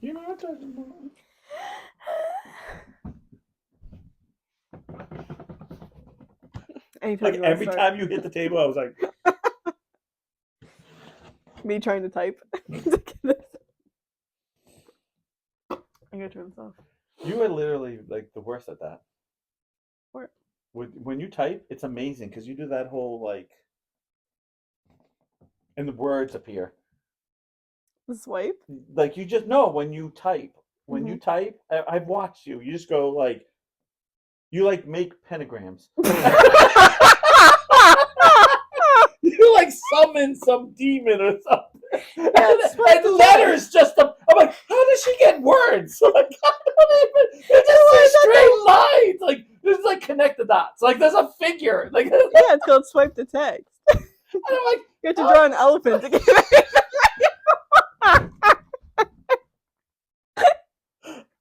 You know what I'm talking about. Anytime Like you want to every start. time you hit the table, I was like, Me trying to type. I gotta turn this off. you are literally like the worst at that. What? When you type, it's amazing because you do that whole like, and the words appear. The swipe? Like you just know when you type. When you Mhm. type, I've watched you. You just go like, you like make pentagrams. You like summon some demon or something. And letters just. I'm like, how does she get words? Like, I don't even. It's just straight lines. Like, there's like connect the dots. Like, there's a figure. Like, Yeah, it's called swipe to text. and I'm like, You have to draw an elephant to get it.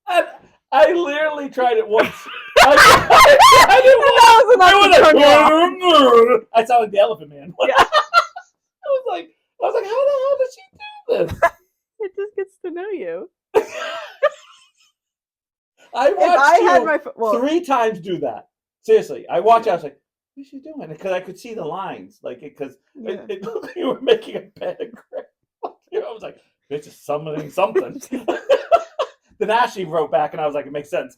and I literally tried it once. I didn't want. I sound like the Elephant Man. Yeah. I was like, how the hell did she do this? It just gets to know you. I watched well, 3 times do that. Seriously, I watched. I was like, "What's she doing?" Because I could see the lines, like because yeah. it looked like you were making a pentagram. I was like, "Bitch is summoning something." Then Ashley wrote back, and I was like, "It makes sense."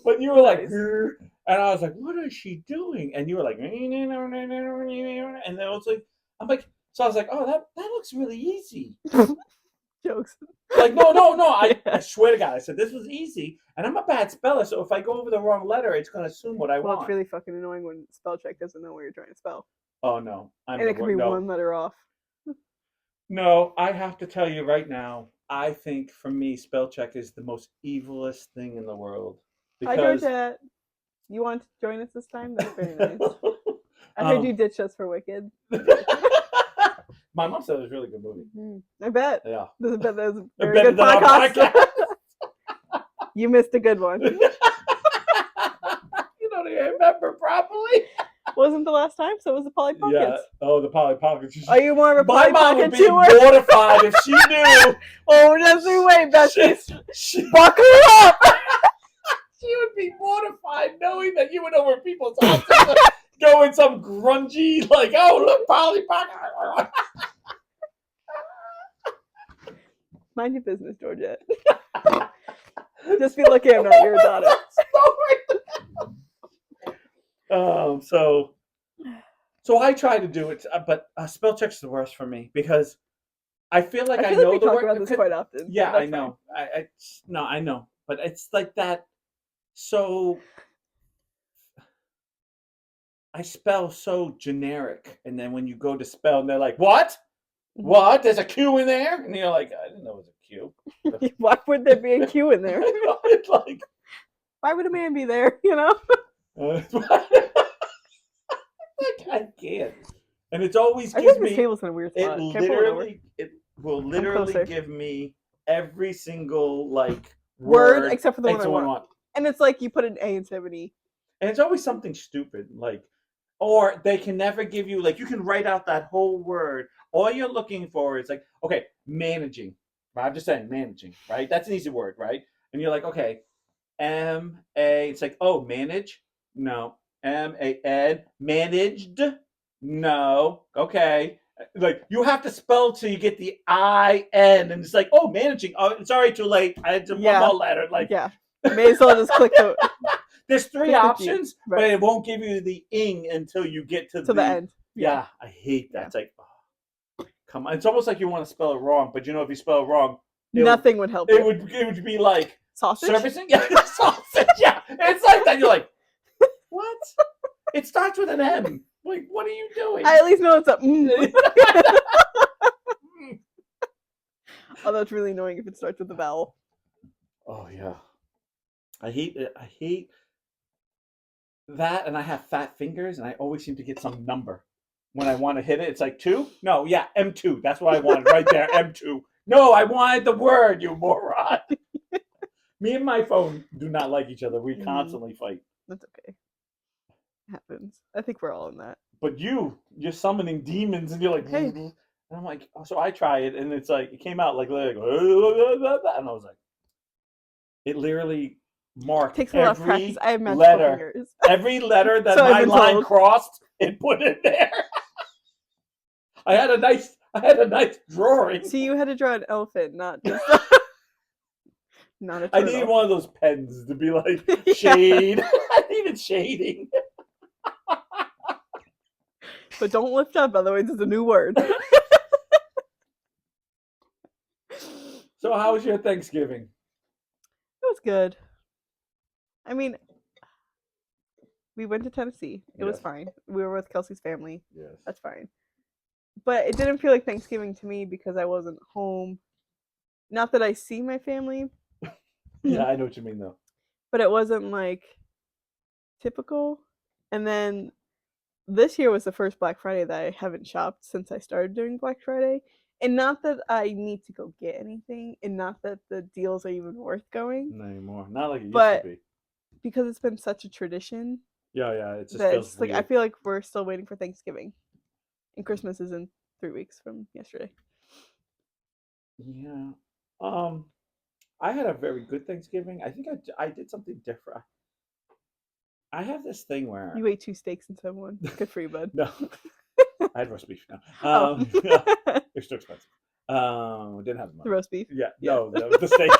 But you were like, and I was like, "What is she doing?" And you were like, and then it was like, I'm like, so I was like, "Oh, that looks really easy." Jokes. Like, no. Yeah. I swear to God, I said this was easy, and I'm a bad speller, so if I go over the wrong letter, it's gonna assume what I Well, want. it's really fucking annoying when spell check doesn't know what you're trying to spell. Oh no, And it could be one letter off. No, I have to tell you right now. I think for me, spell check is the most evilest thing in the world Hi, because Georgette. You want to join us this time? That's very nice. I heard you ditched us for Wicked. My mom said it was a really good movie. Mm-hmm. I bet. Yeah. I bet that was a very good podcast. You missed a good one. You don't even remember properly. Wasn't the last time, so it was the Polly Pockets. Yeah. Oh, the Polly Pockets. Are you more of a Polly My mom Pocket would be mortified if she knew. Oh, just you wait, She buckle up. She would be mortified knowing that you would over people's houses go in some grungy, like, oh, look, Polly Pocket. Mind your business, Georgette. Just be lucky I'm not your daughter. So I try to do it, but spell check's the worst for me because I feel like I know we the talk word. about this quite often. Yeah, I know. I know, but it's like that. So I spell so generic, and then when you go to spell, and they're like, "What? What? There's a Q in there?" And you're like, "I didn't know it was a Q." Why would there be a Q in there? It's like, why would a man be there? You know? I can't. And it's always I gives think me. this table's in a weird spot. It will literally give me every single like word except for the one I want. want. And it's like you put an A instead of an E. And it's always something stupid, like, or they can never give you like you can write out that whole word. All you're looking for is like, okay, managing. I'm just saying managing, right? That's an easy word, right? And you're like, okay, M-A. It's like, oh, manage? No. M-A-N. Managed? No. Okay. Like you have to spell till you get the I-N, and it's like, oh, managing. Oh, sorry, too late. I had to one more letter. Like, yeah, may as well just click the. There's 3 options, but it won't give you the ing until you get to the end. Yeah, I hate that. It's like, oh, come on. It's almost like you want to spell it wrong, but you know if you spell it wrong, nothing would help. It would be like sausage. Surfacing? Yeah, sausage. Yeah, it's like that. You're like, what? It starts with an M. Like, what are you doing? I at least know it's a. Although it's really annoying if it starts with a vowel. Oh yeah, I hate it. I hate that, and I have fat fingers, and I always seem to get some number when I want to hit it. It's like 2. No, yeah, M2. That's what I wanted right there. M2. No, I wanted the word. You moron. Me and my phone do not like each other. We constantly fight. That's okay. It happens. I think we're all in that. But you're summoning demons, and you're like, hey, And I'm like, oh, so I try it, and it's like it came out like, and I was like, it literally marked Takes a lot of practice. I have magical letter, fingers. every letter that So I've my been line told. crossed, it put it there. I had a nice drawing. See, you had to draw an elephant, not just not a I needed turtle. one of those pens to be like Yeah. shade. I needed shading. But don't lift up, otherwise it's a new word. So how was your Thanksgiving? It was good. I mean, we went to Tennessee. It was Yes. fine. We were with Kelsey's family. Yes. That's fine. But it didn't feel like Thanksgiving to me because I wasn't home. Not that I see my family, Yeah, I know what you mean though. but it wasn't like typical. And then this year was the first Black Friday that I haven't shopped since I started doing Black Friday. And not that I need to go get anything, and not that the deals are even worth going, Not anymore. Not like it used to but be. because it's been such a tradition Yeah. It just that feels it's like I weird. feel like we're still waiting for Thanksgiving, and Christmas is in 3 weeks from yesterday. Yeah. Um, I had a very good Thanksgiving. I think I did something different. I have this thing where You ate 2 steaks instead of one. Good for you, bud. no, I had roast beef now. Oh, It's too expensive. Didn't have the the money. roast beef. Yeah, Yeah. no, the steak.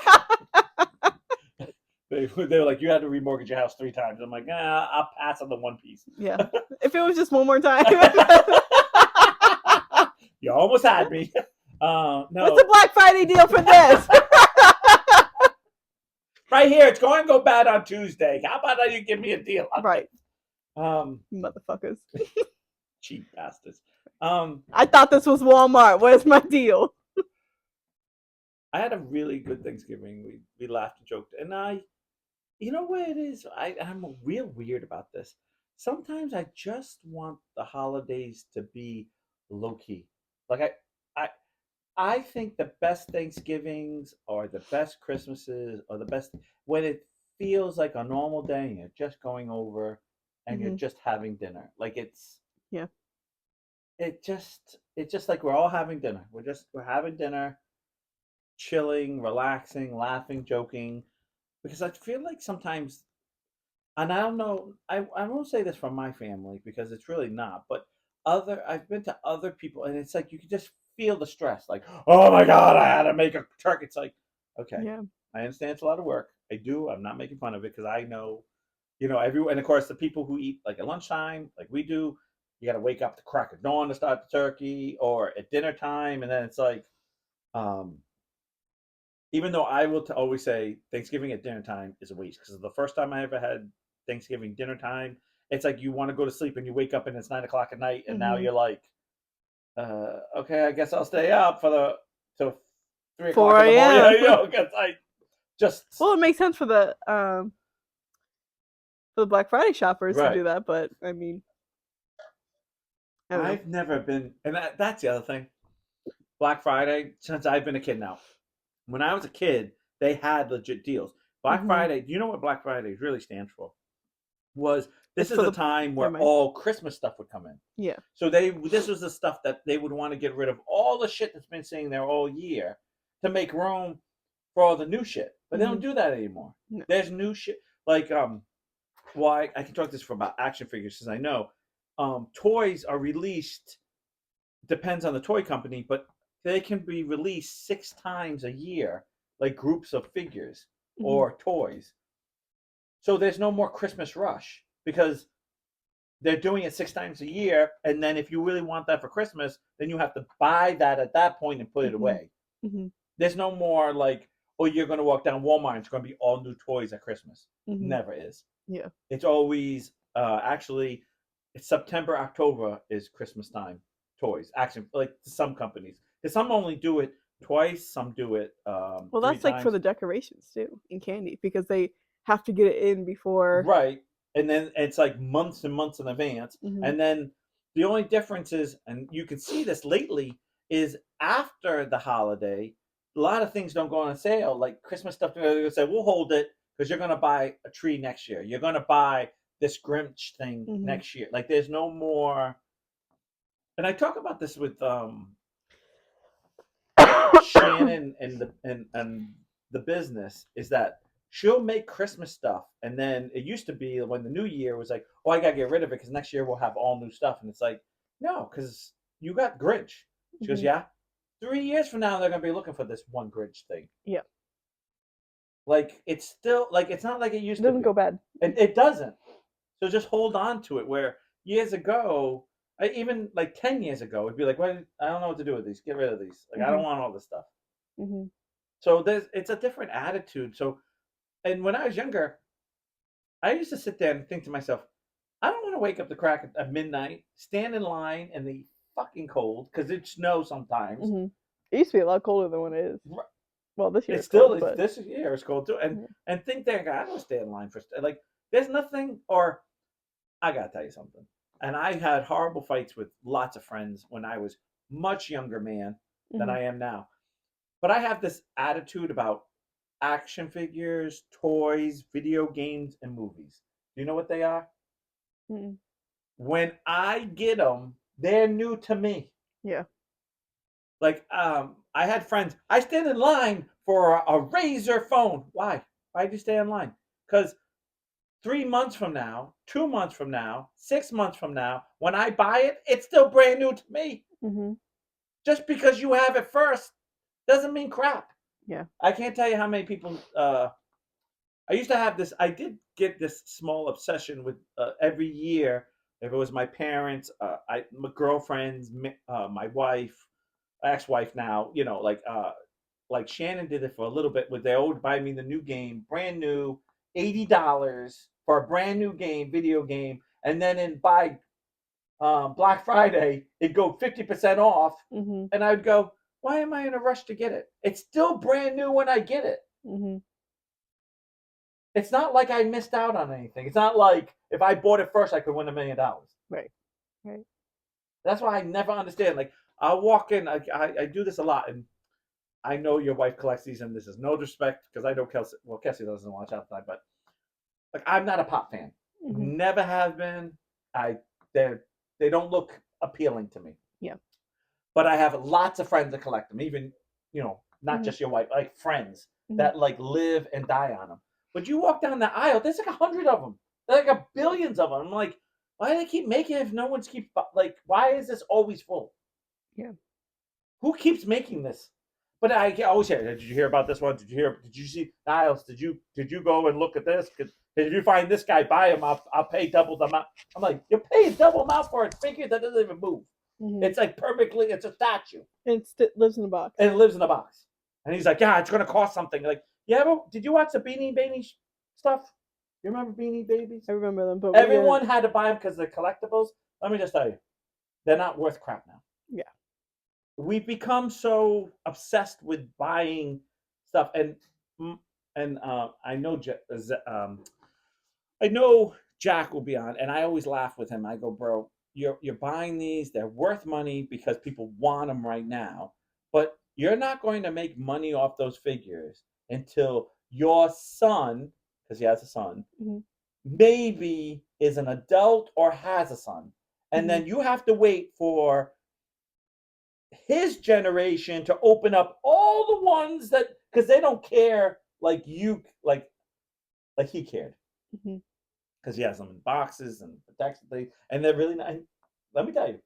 They were like, you had to remortgage your house 3 times. I'm like, I'll pass on the one piece. Yeah. If it was just one more time. You almost had me. No. What's the Black Friday deal for this? Right here, it's going to go bad on Tuesday. How about you give me a deal? Right. Um, Motherfuckers. cheap bastards. I thought this was Walmart. Where's my deal? I had a really good Thanksgiving. We laughed and joked, and you know what it is? I'm real weird about this. Sometimes I just want the holidays to be low key. Like I I think the best Thanksgivings or the best Christmases or the best when it feels like a normal day and you're just going over and you're Hmm. just having dinner. Like Yeah. it's just like we're all having dinner. We're having dinner, chilling, relaxing, laughing, joking. Because I feel like sometimes, and I don't know, I won't say this from my family because it's really not, but I've been to other people and it's like you can just feel the stress. Like, oh my God, I had to make a turkey. It's like, okay, Yeah. I understand it's a lot of work. I do. I'm not making fun of it because I know, everyone, and of course, the people who eat like at lunchtime, like we do, you got to wake up to crack of dawn to start the turkey or at dinner time. And then it's like, um, even though I will always say Thanksgiving at dinner time is a waste because the first time I ever had Thanksgiving dinner time, it's like you want to go to sleep and you wake up and it's 9 o'clock at night and now Hmm. you're like, okay, I guess I'll stay up for till 3 o'clock 4 in the morning. a.m. Because I just Well, it makes sense for the Black Friday shoppers to right. do that, but I mean, I don't know. I've never been, and that's the other thing. Black Friday since I've been a kid now. When I was a kid, they had legit deals. Black Hmm. Friday. Do you know what Black Friday really stands for? Was this It's is for the the. time Never where mind. all Christmas stuff would come in. Yeah. So this was the stuff that they would want to get rid of all the shit that's been sitting there all year to make room for all the new shit. But they Hmm. don't do that anymore. No. There's new shit like why I can talk this for about action figures because I know toys are released depends on the toy company, but they can be released 6 times a year, like groups of figures Hmm. or toys. So there's no more Christmas rush because they're doing it 6 times a year, and then if you really want that for Christmas, then you have to buy that at that point and put it Hmm. away. Hmm. There's no more like, oh, you're going to walk down Walmart and it's going to be all new toys at Christmas. Hmm. Never is. Yeah. It's always actually it's September, October is Christmas time toys. Actually, like some companies, because some only do it twice, some do it Well, three that's like for times. the decorations too in candy because they have to get it in before. Right. And then it's like months and months in advance. Hmm. And then the only difference is, and you can see this lately, is after the holiday, a lot of things don't go on sale. Like Christmas stuff, they're going to say, we'll hold it because you're going to buy a tree next year. You're going to buy this Grinch thing Hmm. next year. Like there's no more. And I talk about this with Shannon and the business is that she'll make Christmas stuff, and then it used to be when the new year was like, oh, I gotta get rid of it because next year we'll have all new stuff, and it's like, no, because you got Grinch. She goes, Mhm. yeah. 3 years from now, they're gonna be looking for this one Grinch thing. Yeah. Like it's still like it's not like it It used to doesn't be. go bad. It doesn't. So just hold on to it. Where years ago, even like 10 years ago, it'd be like, "What? I don't know what to do with these. Get rid of these. Like I don't Mhm. want all this stuff." Mhm. So it's a different attitude. So and when I was younger, I used to sit there and think to myself, I don't want to wake up the crack at midnight, stand in line in the fucking cold because it snows sometimes. Mhm. It used to be a lot colder than what it is. Well, this year It's it's cold, still it's but this year it's cold too, yeah. and think there, I don't stay in line for like. There's nothing, or I gotta tell you something. And I had horrible fights with lots of friends when I was much younger man than Mhm. I am now. But I have this attitude about action figures, toys, video games, and movies. Do you know what they are? Mhm. When I get them, they're new to me. Yeah. Like, I had friends. I stand in line for a Razor phone. Why? Why'd you stay in line? Because 3 months from now, 2 months from now, 6 months from now, when I buy it, it's still brand new to me. Mhm. Just because you have it first doesn't mean crap. Yeah. I can't tell you how many people. I used to have this. I did get this small obsession with every year. If it was my parents, my girlfriends, my wife, ex-wife now, like Shannon did it for a little bit with they would buy me the new game, brand new, $80 for a brand new game, video game, and then in by Black Friday it'd go 50% off, Mhm. and I'd go, why am I in a rush to get it? It's still brand new when I get it. Mhm. It's not like I missed out on anything. It's not like if I bought it first I could win $1 million. Right. Right. That's why I never understand. Like I'll walk in, I do this a lot, and I know your wife collects these, and this is no disrespect because I know Kelsey. Well, Kelsey doesn't watch outside, but like I'm not a pop fan. Mhm. Never have been. I they don't look appealing to me. Yeah. But I have lots of friends that collect them. Even not Mhm. just your wife, like friends Mhm. that like live and die on them. But you walk down the aisle, there's like 100 of them. There's like a billions of them. I'm like, why do they keep making it if no one's keep like? Why is this always full? Yeah. Who keeps making this? But I always hear, did you hear about this one? Did you hear? Did you see Niles? Did you go and look at this? Did you find this guy? Buy him. I'll pay double the amount. I'm like, you're paying double amount for a figure that doesn't even move. Mhm. It's like perfectly. It's a statue, It lives in a box. and it lives in a box. And he's like, yeah, it's gonna cost something. Like, yeah, did you watch the Beanie Baby stuff? You remember Beanie Babies? I remember them, but we didn't. Everyone had to buy them because they're collectibles. Let me just tell you, they're not worth crap now. Yeah. We've become so obsessed with buying stuff, and mm, I know I know Jack will be on, and I always laugh with him. I go, bro, you're buying these; they're worth money because people want them right now, but you're not going to make money off those figures until your son, because he has a son, Mhm. maybe is an adult or has a son, and Mhm. then you have to wait for his generation to open up all the ones that because they don't care like you like he cared Mhm. because he has them in boxes and protects things and they're really not. Let me tell you,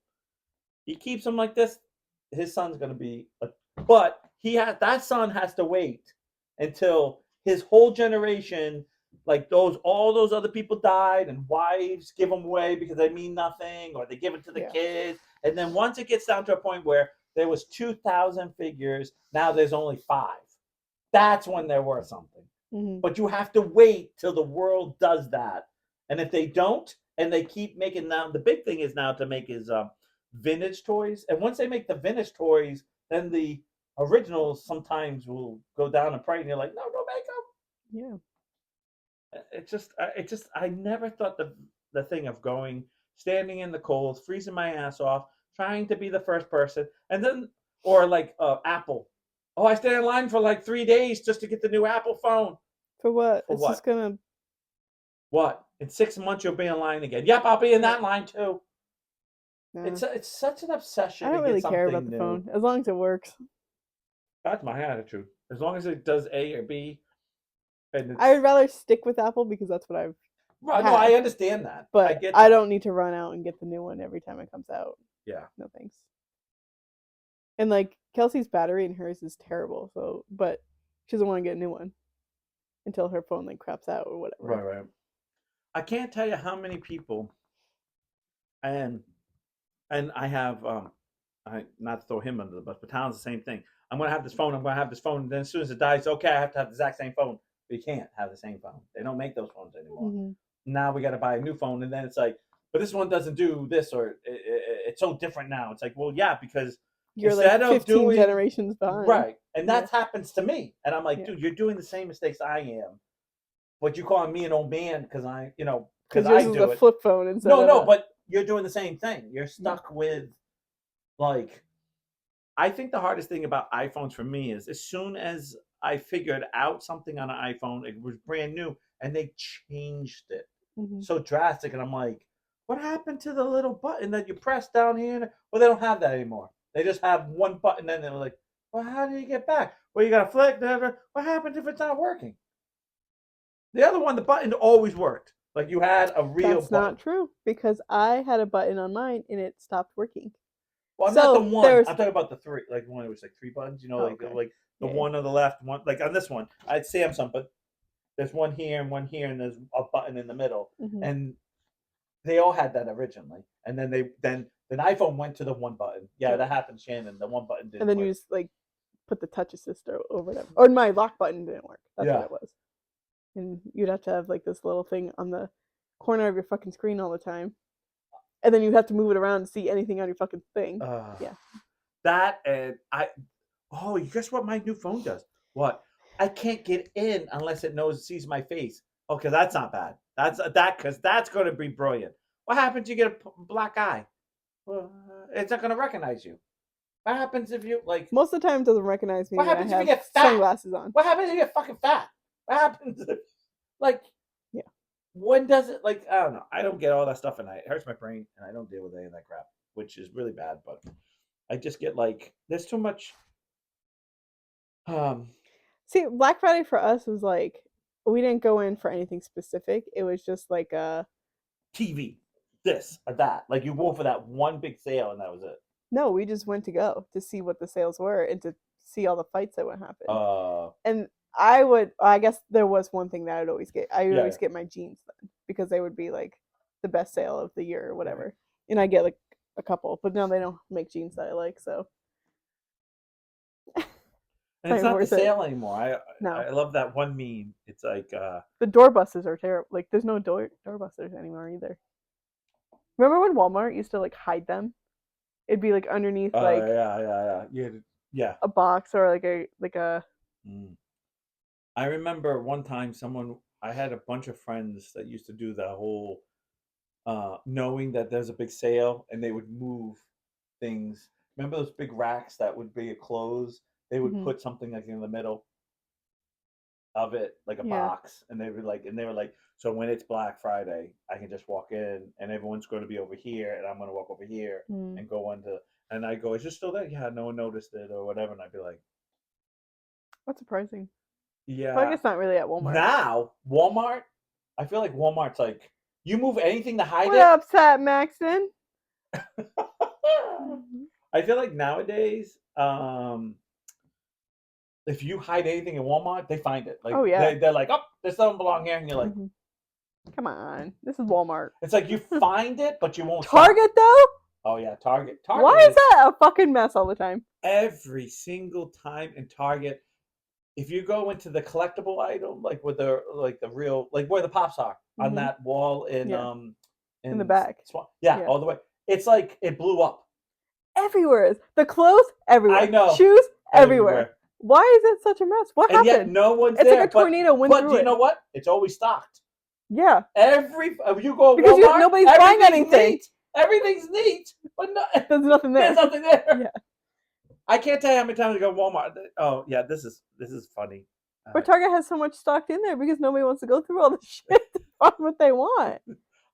he keeps them like this. His son's gonna be, but that son has to wait until his whole generation, like all those other people died, and wives give them away because they mean nothing, or they give it to the Yeah. kids, and then once it gets down to a point where there was 2,000 figures, now there's only five. That's when they're worth something. Mhm. But you have to wait till the world does that. And if they don't, and they keep making now, the big thing is now to make is vintage toys. And once they make the vintage toys, then the originals sometimes will go down in price, and you're like, no, don't make Yeah. them. I never thought the thing of going, standing in the cold, freezing my ass off, trying to be the first person, and then or like Apple. Oh, I stayed in line for like 3 days just to get the new Apple phone. For what? For It's just what? gonna. What? In 6 months you'll be in line again. Yep, I'll be in Yeah. that line too. Nah. It's such an I obsession to don't get really care about something the new. phone as long as it works. That's my attitude. As long as it does A or B, and I it's would rather stick with Apple because that's what I've well, no, I had. understand that. I But get I that. don't need to run out and get the new one every time it comes out. Yeah. No thanks. And like Kelsey's battery in hers is terrible, so but she doesn't want to get a new one until her phone like craps out or Right, whatever. right. I can't tell you how many people, and I have I not to throw him under the bus, but Talon's the same thing. I'm gonna have this phone. I'm gonna have this phone. And then as soon as it dies, okay, I have to have the exact same phone. But you can't have the same phone. They don't make those phones anymore. Mm-hmm. Now we got to buy a new phone, and then it's like, but this one doesn't do this, or it's so different now. It's like, well, yeah, because You're like instead of 15 doing generations behind. right, and Yeah. that happens to me, and I'm like, Yeah. dude, you're doing the same mistakes I am, but you calling me an old man because I, because Because I yours is a do it. flip phone instead No, of no, a. but you're doing the same thing. You're stuck with like I think the hardest thing about iPhones for me is as soon as I figured out something on an iPhone, it was brand new, and they changed it Mm-hmm. so drastic, and I'm like, what happened to the little button that you press down here? Well, they don't have that anymore. They just have one button, and they're like, well, how do you get back? Well, you got to flick. What happens if it's not working? The other one, the button always worked. Like you had a real That's button. not true because I had a button on mine and it stopped working. Well, I'm not the So one. there's. I'm talking about the three. Like one, it was like three buttons. Oh, Like okay. the Yeah. one on the left, one like on this one. I had Samsung, but there's one here, and there's a button in the middle, Mm-hmm. and they all had that originally. And then then iPhone went to the one button. Yeah, that happened, Shannon. The one button And didn't then you work. just like put the touch assist over them. Or my lock button didn't work. That's what Yeah. it was. And you'd have to have like this little thing on the corner of your fucking screen all the time. And then you have to move it around to see anything on your fucking thing. Yeah. That and I. Oh, guess what? My new phone does. What? I can't get in unless it sees my face. Okay, that's not bad. Because that's going to be brilliant. What happens? You get a black eye. Well, it's not going to recognize you. What happens if you like? Most of the time it doesn't recognize me What when I happens if you have get fat? sunglasses on. What happens if you get fucking fat? What happens if, like, yeah, when does it, like, I don't know. I don't get all that stuff, and it hurts my brain, and I don't deal with any of that crap, which is really bad. But I just get like, there's too much. Um, See, Black Friday for us was like we didn't go in for anything specific. It was just like TV, this or that. Like you go for that one big sale, and that was it. no, we just went to go to see what the sales were and to see all the fights that would happen. And I guess there was one thing that I'd always get. I would always get my jeans then because they would be like the best sale of the year or whatever. Right. And I get like a couple, but now they don't make jeans that I like, so. And it's not the sale anymore. I love that one meme. It's like the doorbusters are terrible. Like there's no doorbusters anymore either. Remember when Walmart used to like hide them? It'd be like underneath like yeah a box or like a. I remember one time I had a bunch of friends that used to do the whole knowing that there's a big sale, and they would move things. Remember those big racks that would be clothes? They would put something like in the middle of it, like a box, and they were like, so when it's Black Friday, I can just walk in, and everyone's going to be over here, and I'm going to walk over here and go into. And I go, is it still there? Yeah, no one noticed it or whatever, and I'd be like, that's surprising. yeah, but I guess not really at Walmart. Now Walmart, I feel like Walmart's like, you move anything to hide what up, Sat Maxon? I feel like nowadays, if you hide anything in Walmart, they find it. Like, they're like, oh, this doesn't belong here, and you're like, come on, this is Walmart. It's like you find it, but you won't. Target though? Oh yeah, Target. Why is that a fucking mess all the time? Every single time in Target, if you go into the collectible item, like with the real, like where the pops are on that wall in the back, all the way. It's like it blew up everywhere. The clothes everywhere. I know. Shoes everywhere. Why is it such a mess? What happened? Yet no one's it's there. Like a tornado went through But do you know what? It's always stocked. Yeah. You go because Walmart, nobody's buying anything. Neat. Everything's neat, but there's nothing there. There's nothing there. Yeah. I can't tell you how many times I go Walmart. Oh yeah, this is funny. But Target has so much stocked in there because nobody wants to go through all the shit to find what they want.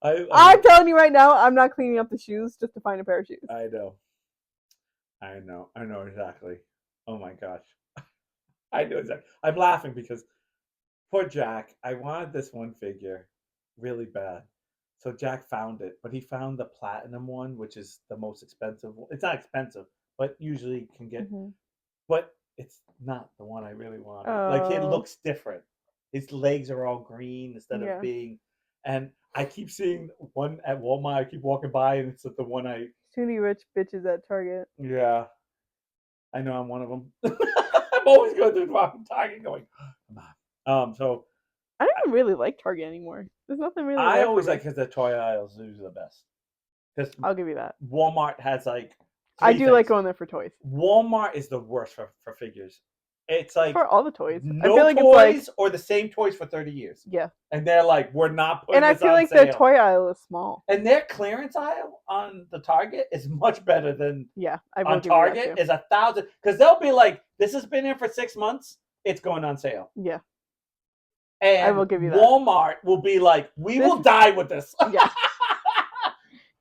I'm telling you right now, I'm not cleaning up the shoes just to find a pair of shoes. I know exactly. Oh my gosh. I know exactly. I'm laughing because poor Jack. I wanted this one figure really bad. So Jack found it, but he found the platinum one, which is the most expensive one. It's not expensive, but usually you can get, Hmm. but it's not the one I really wanted. Like it Oh, looks different. His legs are all green instead of yeah. being, and I keep seeing one at Walmart. I keep walking by, and it's the one I, Too many rich bitches at Target. yeah, I know I'm one of them. I'm always going through the Target going, come on. So I don't even really like Target anymore. There's nothing really I there for always me. like because the toy aisles are usually the best. Because I'll give you that. Walmart has like I three do like things. going there for toys. Walmart is the worst for figures. It's like For all the toys. I feel no like it's like, toys or the same toys for 30 years. yeah. And they're like, we're not And putting I this feel on like their sale. toy aisle is small. And their clearance aisle on the Target is much better than Yeah, I will on give you that Target too. is 1,000. Because they'll be like, this has been here for 6 months. It's going on sale. Yeah, I And will give you that. Walmart will be like, we This, will die with this. yeah.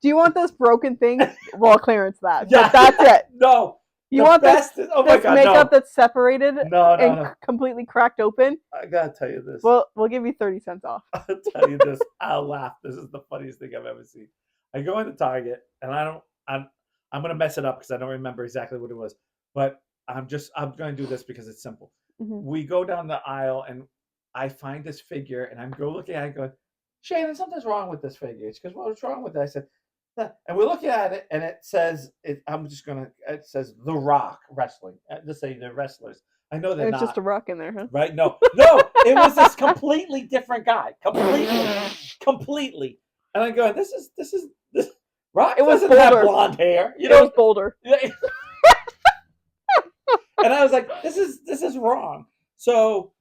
Do you want this broken thing? Well, clearance that. Yeah. But that's it. No. You The want best is, oh my this God, makeup no. that's separated No, no, and no. completely cracked open? I gotta tell you this. Well, we'll give you 30 cents off. I'll tell you this. I'll laugh. This is the funniest thing I've ever seen. I go into Target and I'm gonna mess it up because I don't remember exactly what it was. But I'm gonna do this because it's simple. Hmm. We go down the aisle and I find this figure and I'm go looking at it going, Shannon, something's wrong with this figure. She goes, what's wrong with it? I said, "Nah." And we're looking at it and it says it says The Rock Wrestling. Just say the wrestlers. I know they're And it's not. just a rock in there, huh? Right? No, no, it was this completely different guy. Completely. And I'm going, this Rock It was doesn't have Boulder. blonde hair. You It was know? Boulder. And I was like, this is wrong. So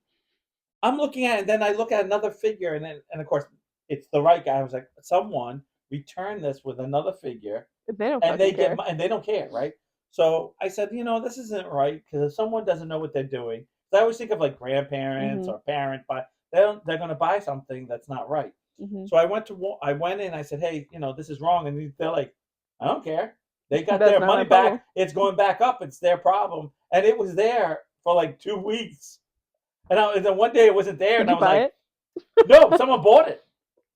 I'm looking at it, and then I look at another figure, and of course it's the right guy. I was like, someone return this with another figure They don't and fucking care. and they don't care, right? So I said, this isn't right because if someone doesn't know what they're doing, 'cause I always think of like grandparents Hmm. or parents, but they're going to buy something that's not right. Hmm. So I went in, I said, hey, this is wrong, and they're like, I don't care. They got That's their not money my problem. back. It's going back up. It's their problem, and it was there for like 2 weeks. And then one day it wasn't there, Did and I you was buy like, it? no, someone bought it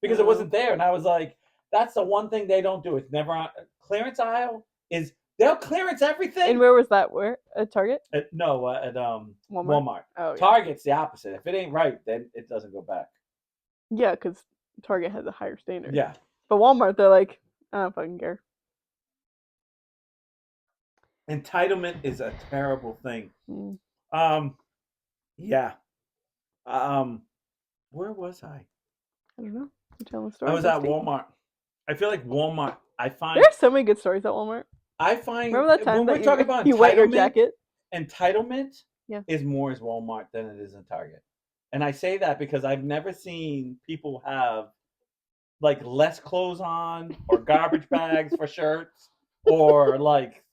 because it Oh. wasn't there, and I was like, that's the one thing they don't do. It's never on clearance aisle. Is they'll clearance And everything. where was that? Where? At Target? No, at Walmart? Walmart. Oh, yeah. Target's the opposite. If it ain't right, then it doesn't go back. Yeah, because Target has a higher standard. Yeah, But Walmart, they're like, I don't fucking care. entitlement is a terrible thing. Mm, Yeah. Um, where was I? I don't know. You're telling the I story, was at bestie. Walmart. I feel like Walmart. There are so many good stories at Walmart. I find Remember that time when we're that talking about you wet your entitlement, jacket? entitlement Yeah. is more as Walmart than it is in Target. And I say that because I've never seen people have like less clothes on or garbage bags for shirts or like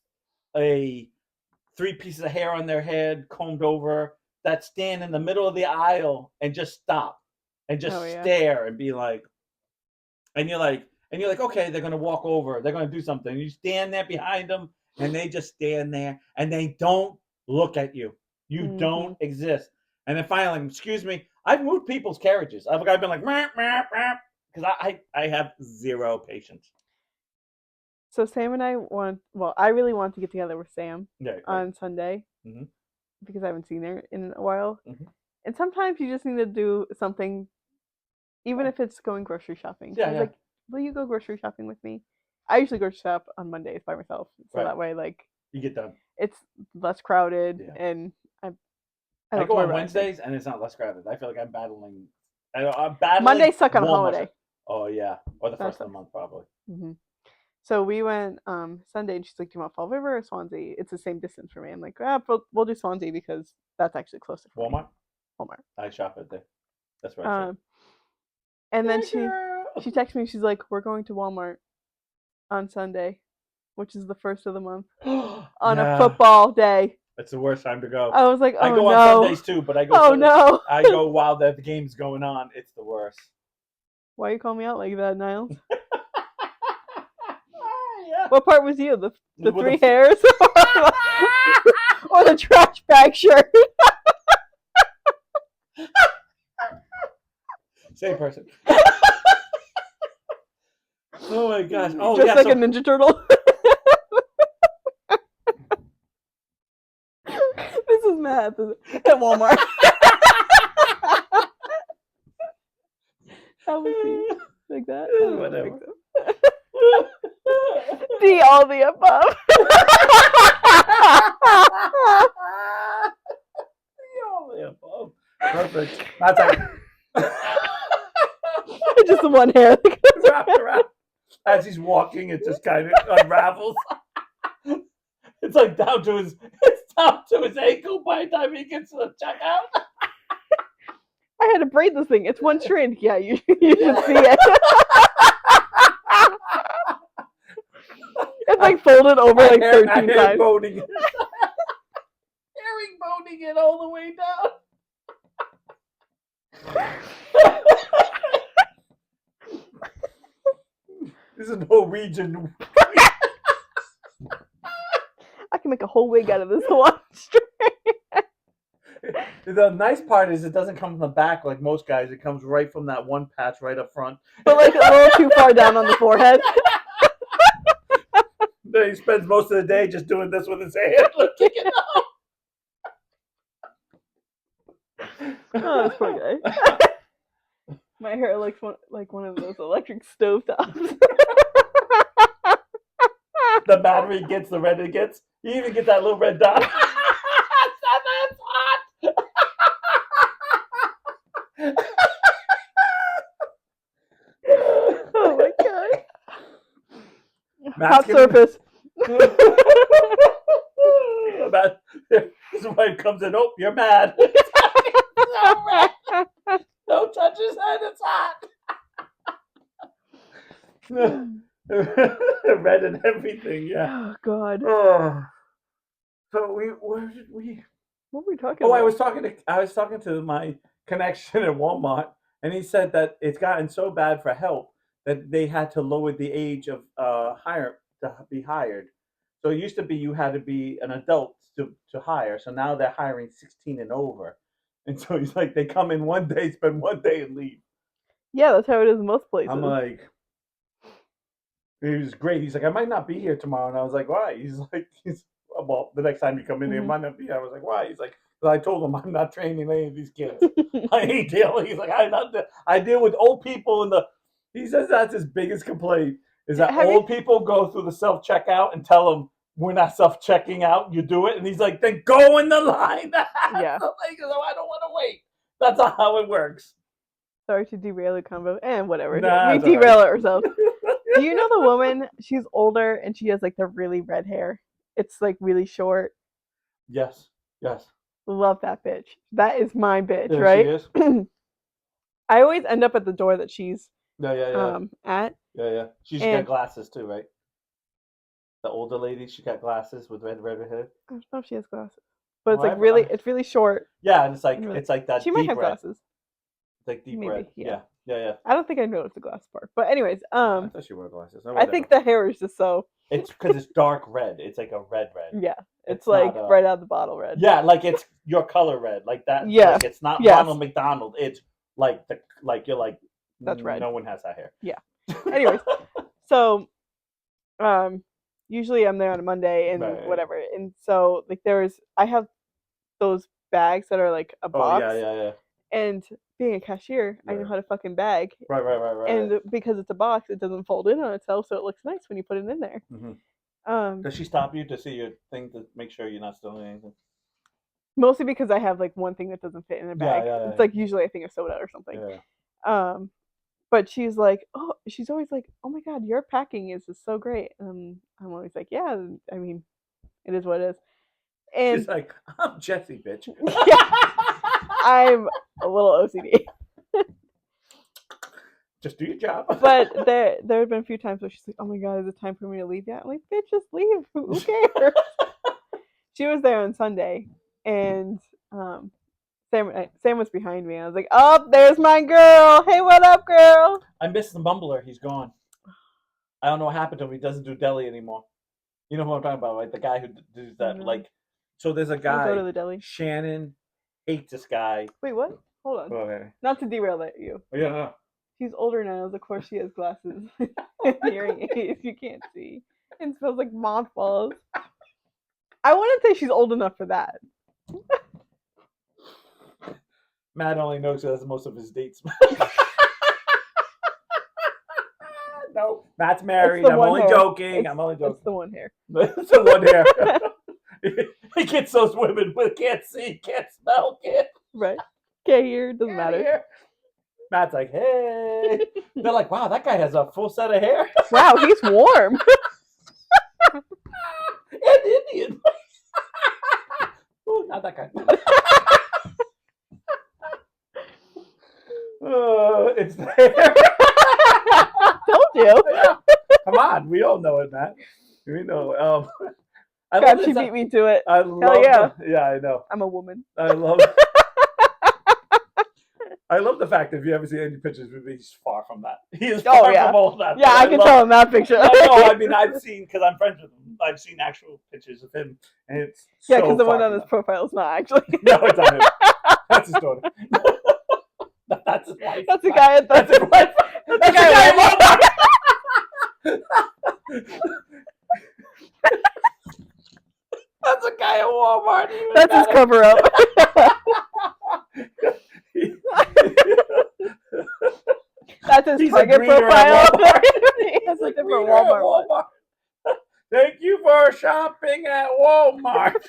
a 3 pieces of hair on their head combed over that stand in the middle of the aisle and just stop and just Oh, yeah. stare and be like, and you're like, okay, they're gonna walk over, they're gonna do something. You stand there behind them, and they just stand there, and they don't look at you. You Hmm. don't exist. And then finally, excuse me, I've moved people's carriages. I've been like, because I have zero patience. So Sam and I I really want to get together with Sam Yeah, right. on Sunday Hmm. because I haven't seen her in a while. Hmm. And sometimes you just need to do something, even Yeah, if it's going grocery shopping. So I yeah, was yeah. like, will you go grocery shopping with me? I usually grocery shop on Mondays by myself. So Right. that way, like, You get done. it's less crowded Yeah. and I I don't have to go worry on about anything. Wednesdays, and it's not less crowded. I feel like I'm battling. I'm battling Monday's stuck on a Walmart. holiday. Oh yeah, or the That first of the sucks. month probably. Hmm. So we went Sunday, and she's like, "Do you want Fall River or Swansea?" It's the same distance for me. I'm like, we'll do Swansea because that's actually closer for me. Walmart. Walmart. I shop at there. That's where I shop. Um, and then Yeah, she girl. texted me. She's like, "We're going to Walmart on Sunday, which is the first of the month, on a Yeah, football day." it's the worst time to go. I was like, I "Oh go on no, Sundays too, but I go oh no." I go while the game's going on. It's the worst. Why you call me out like that, Niles? Yeah. What part was you? The With three a hairs or the trash bag shirt? Same person. Oh my gosh. Oh Just yeah. like So a Ninja Turtle. This is math at Walmart. How was he? Like that? I don't Whatever. think so. D, all the above. All the above. Perfect. That's like Just the one hair. wrapped around. As he's walking, it just kind of unravels. It's like down to his ankle by the time he gets to the checkout. I had to braid this thing. It's one strand. Yeah, you should see it. It's like folded over like 13 times. Herringboning it all the way down. This is Norwegian. I can make a whole wig out of this one strand. The nice part is it doesn't come from the back like most guys. It comes right from that one patch right up front. But like a little too far down on the forehead. Then he spends most of the day just doing this with his hand, looking it up. Oh, this poor guy. My hair looks like one of those electric stove tops. The battery gets, the red it gets. You even get that little red dot. That's hot. Oh my god. Matt's Hot surface. His wife comes in. Oh, you're mad. So red. Don't touch his head. It's hot. Red and everything. Yeah. Oh god. Oh. So where did we? What were we talking Oh, about? I was talking to my connection at Walmart, and he said that it's gotten so bad for help that they had to lower the age of to be hired. So it used to be you had to be an adult to hire. So now they're hiring 16 and over. And so he's like, they come in one day, spend one day, and leave. Yeah, that's how it is in most places. I'm like, he was great. He's like, I might not be here tomorrow, and I was like, why? Well, the next time you come in here, I might not be here. I was like, why? He's like, I told him I'm not training any of these kids. I ain't dealing. He's like, I deal with old people he says that's his biggest complaint is that old people go through the self checkout and tell them we're not self checking out. You do it, and he's like, then go in the line. Yeah. So I don't want to wait. That's not how it works. Sorry to derail the convo. And whatever. Nah, we it's derail all right. it ourselves. Do you know the woman? She's older and she has like the really red hair. It's like really short. Yes. Yes. Love that bitch. That is my bitch, There right? she is. I always end up at the door that she's Yeah. at. Yeah. She's got glasses too, right? The older lady, she got glasses with red hair. I don't know if she has glasses, but it's like it's really short. Yeah, and it's really, like that. She deep might have red. glasses. It's like deep Maybe, red. yeah. Yeah. I don't think I noticed the glass part, but anyways, I thought she wore glasses. No, I think the hair is just so. It's because it's dark red. It's like a red. Yeah, it's like not, right out of the bottle red. Yeah, like it's your color red, like that. Yeah, like it's not Ronald McDonald. It's like you're like that's red. No one has that hair. Yeah. Anyways, so usually I'm there on a Monday and whatever, and so like I have those bags that are like a box. Oh yeah. And being a cashier, I know how to fucking bag. Right. And because it's a box, it doesn't fold in on itself, so it looks nice when you put it in there. Mm-hmm. Does she stop you to see your thing to make sure you're not stealing anything? Mostly because I have like one thing that doesn't fit in a bag. Yeah. It's like usually a thing of soda or something. Yeah. But she's always like, oh my god, your packing is just so great. And I'm always like, yeah, I mean, it is what it is. And she's like, I'm Jesse, bitch. I'm a little OCD. Just do your job. But there have been a few times where she's like, oh my god, is it time for me to leave yet? I'm like, bitch, just leave. Who cares? She was there on Sunday, and Sam was behind me. I was like, oh, there's my girl. Hey, what up, girl? I miss the mumbler. He's gone. I don't know what happened to him. He doesn't do deli anymore. You know who I'm talking about, right? The guy who does that. So there's a guy. Go to the deli. Shannon hates this guy. Wait, what? Hold on. Okay. Not to derail you. Yeah, no. She's older now. Of course, she has glasses and hearing aids. You can't see. And smells like mothballs. I wouldn't say she's old enough for that. Matt only knows that's most of his dates. No, Matt's married. I'm only joking. I'm only joking. It's the one hair. It's the one hair. He gets those women with can't see, can't smell, can't. Right. Can't hear. Doesn't matter. Hear. Matt's like, hey. They're like, wow, that guy has a full set of hair. Wow, he's warm. And Indian. Ooh, not that guy. It's there. Told you. Yeah. Come on, we all know it, Matt. We know. God, she beat me to it. I love. Yeah. Yeah, I know. I'm a woman. I love. I love the fact that if you ever see any pictures of me, he's far from that. He is far from all of that. Yeah, I can tell in that picture. No, I mean, I've seen, because I'm friends with him, I've seen actual pictures of him, and it's yeah, because the one on his profile is not actually. No, it's not him. That's his daughter. That's his wife. That's the guy at the. That's his wife. That's the guy at Walmart. That's a guy at Walmart. That's his cover up. That's his Target profile. He has a different Walmart. Thank you for shopping at Walmart.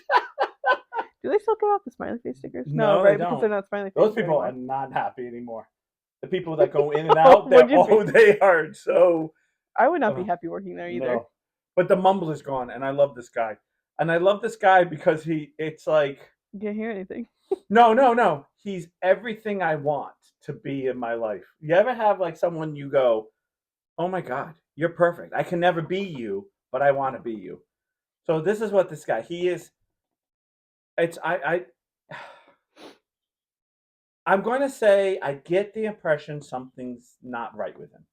Do they still give out the smiley face stickers? No, right? they don't. Because they're not smiley face. Those people are not happy anymore. The people that go in and out, they are so. I would not be happy working there either. No. But the mumble is gone, and I love this guy. And I love this guy because it's like. You can't hear anything. No. He's everything I want to be in my life. You ever have like someone you go, oh my God, you're perfect. I can never be you, but I want to be you. So this is what this guy, he is. I'm going to say I get the impression something's not right with him.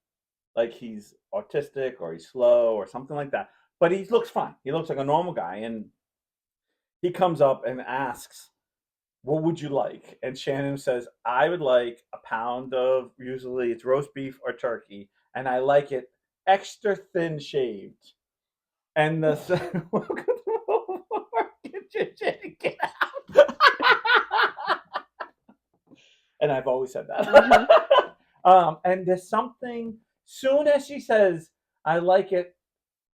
Like he's autistic or he's slow or something like that. But he looks fine. He looks like a normal guy. And he comes up and asks, what would you like? And Shannon says, I would like a pound of, usually it's roast beef or turkey, and I like it extra thin shaved. And the get out. And I've always said that. Mm-hmm. And there's something, soon as she says, I like it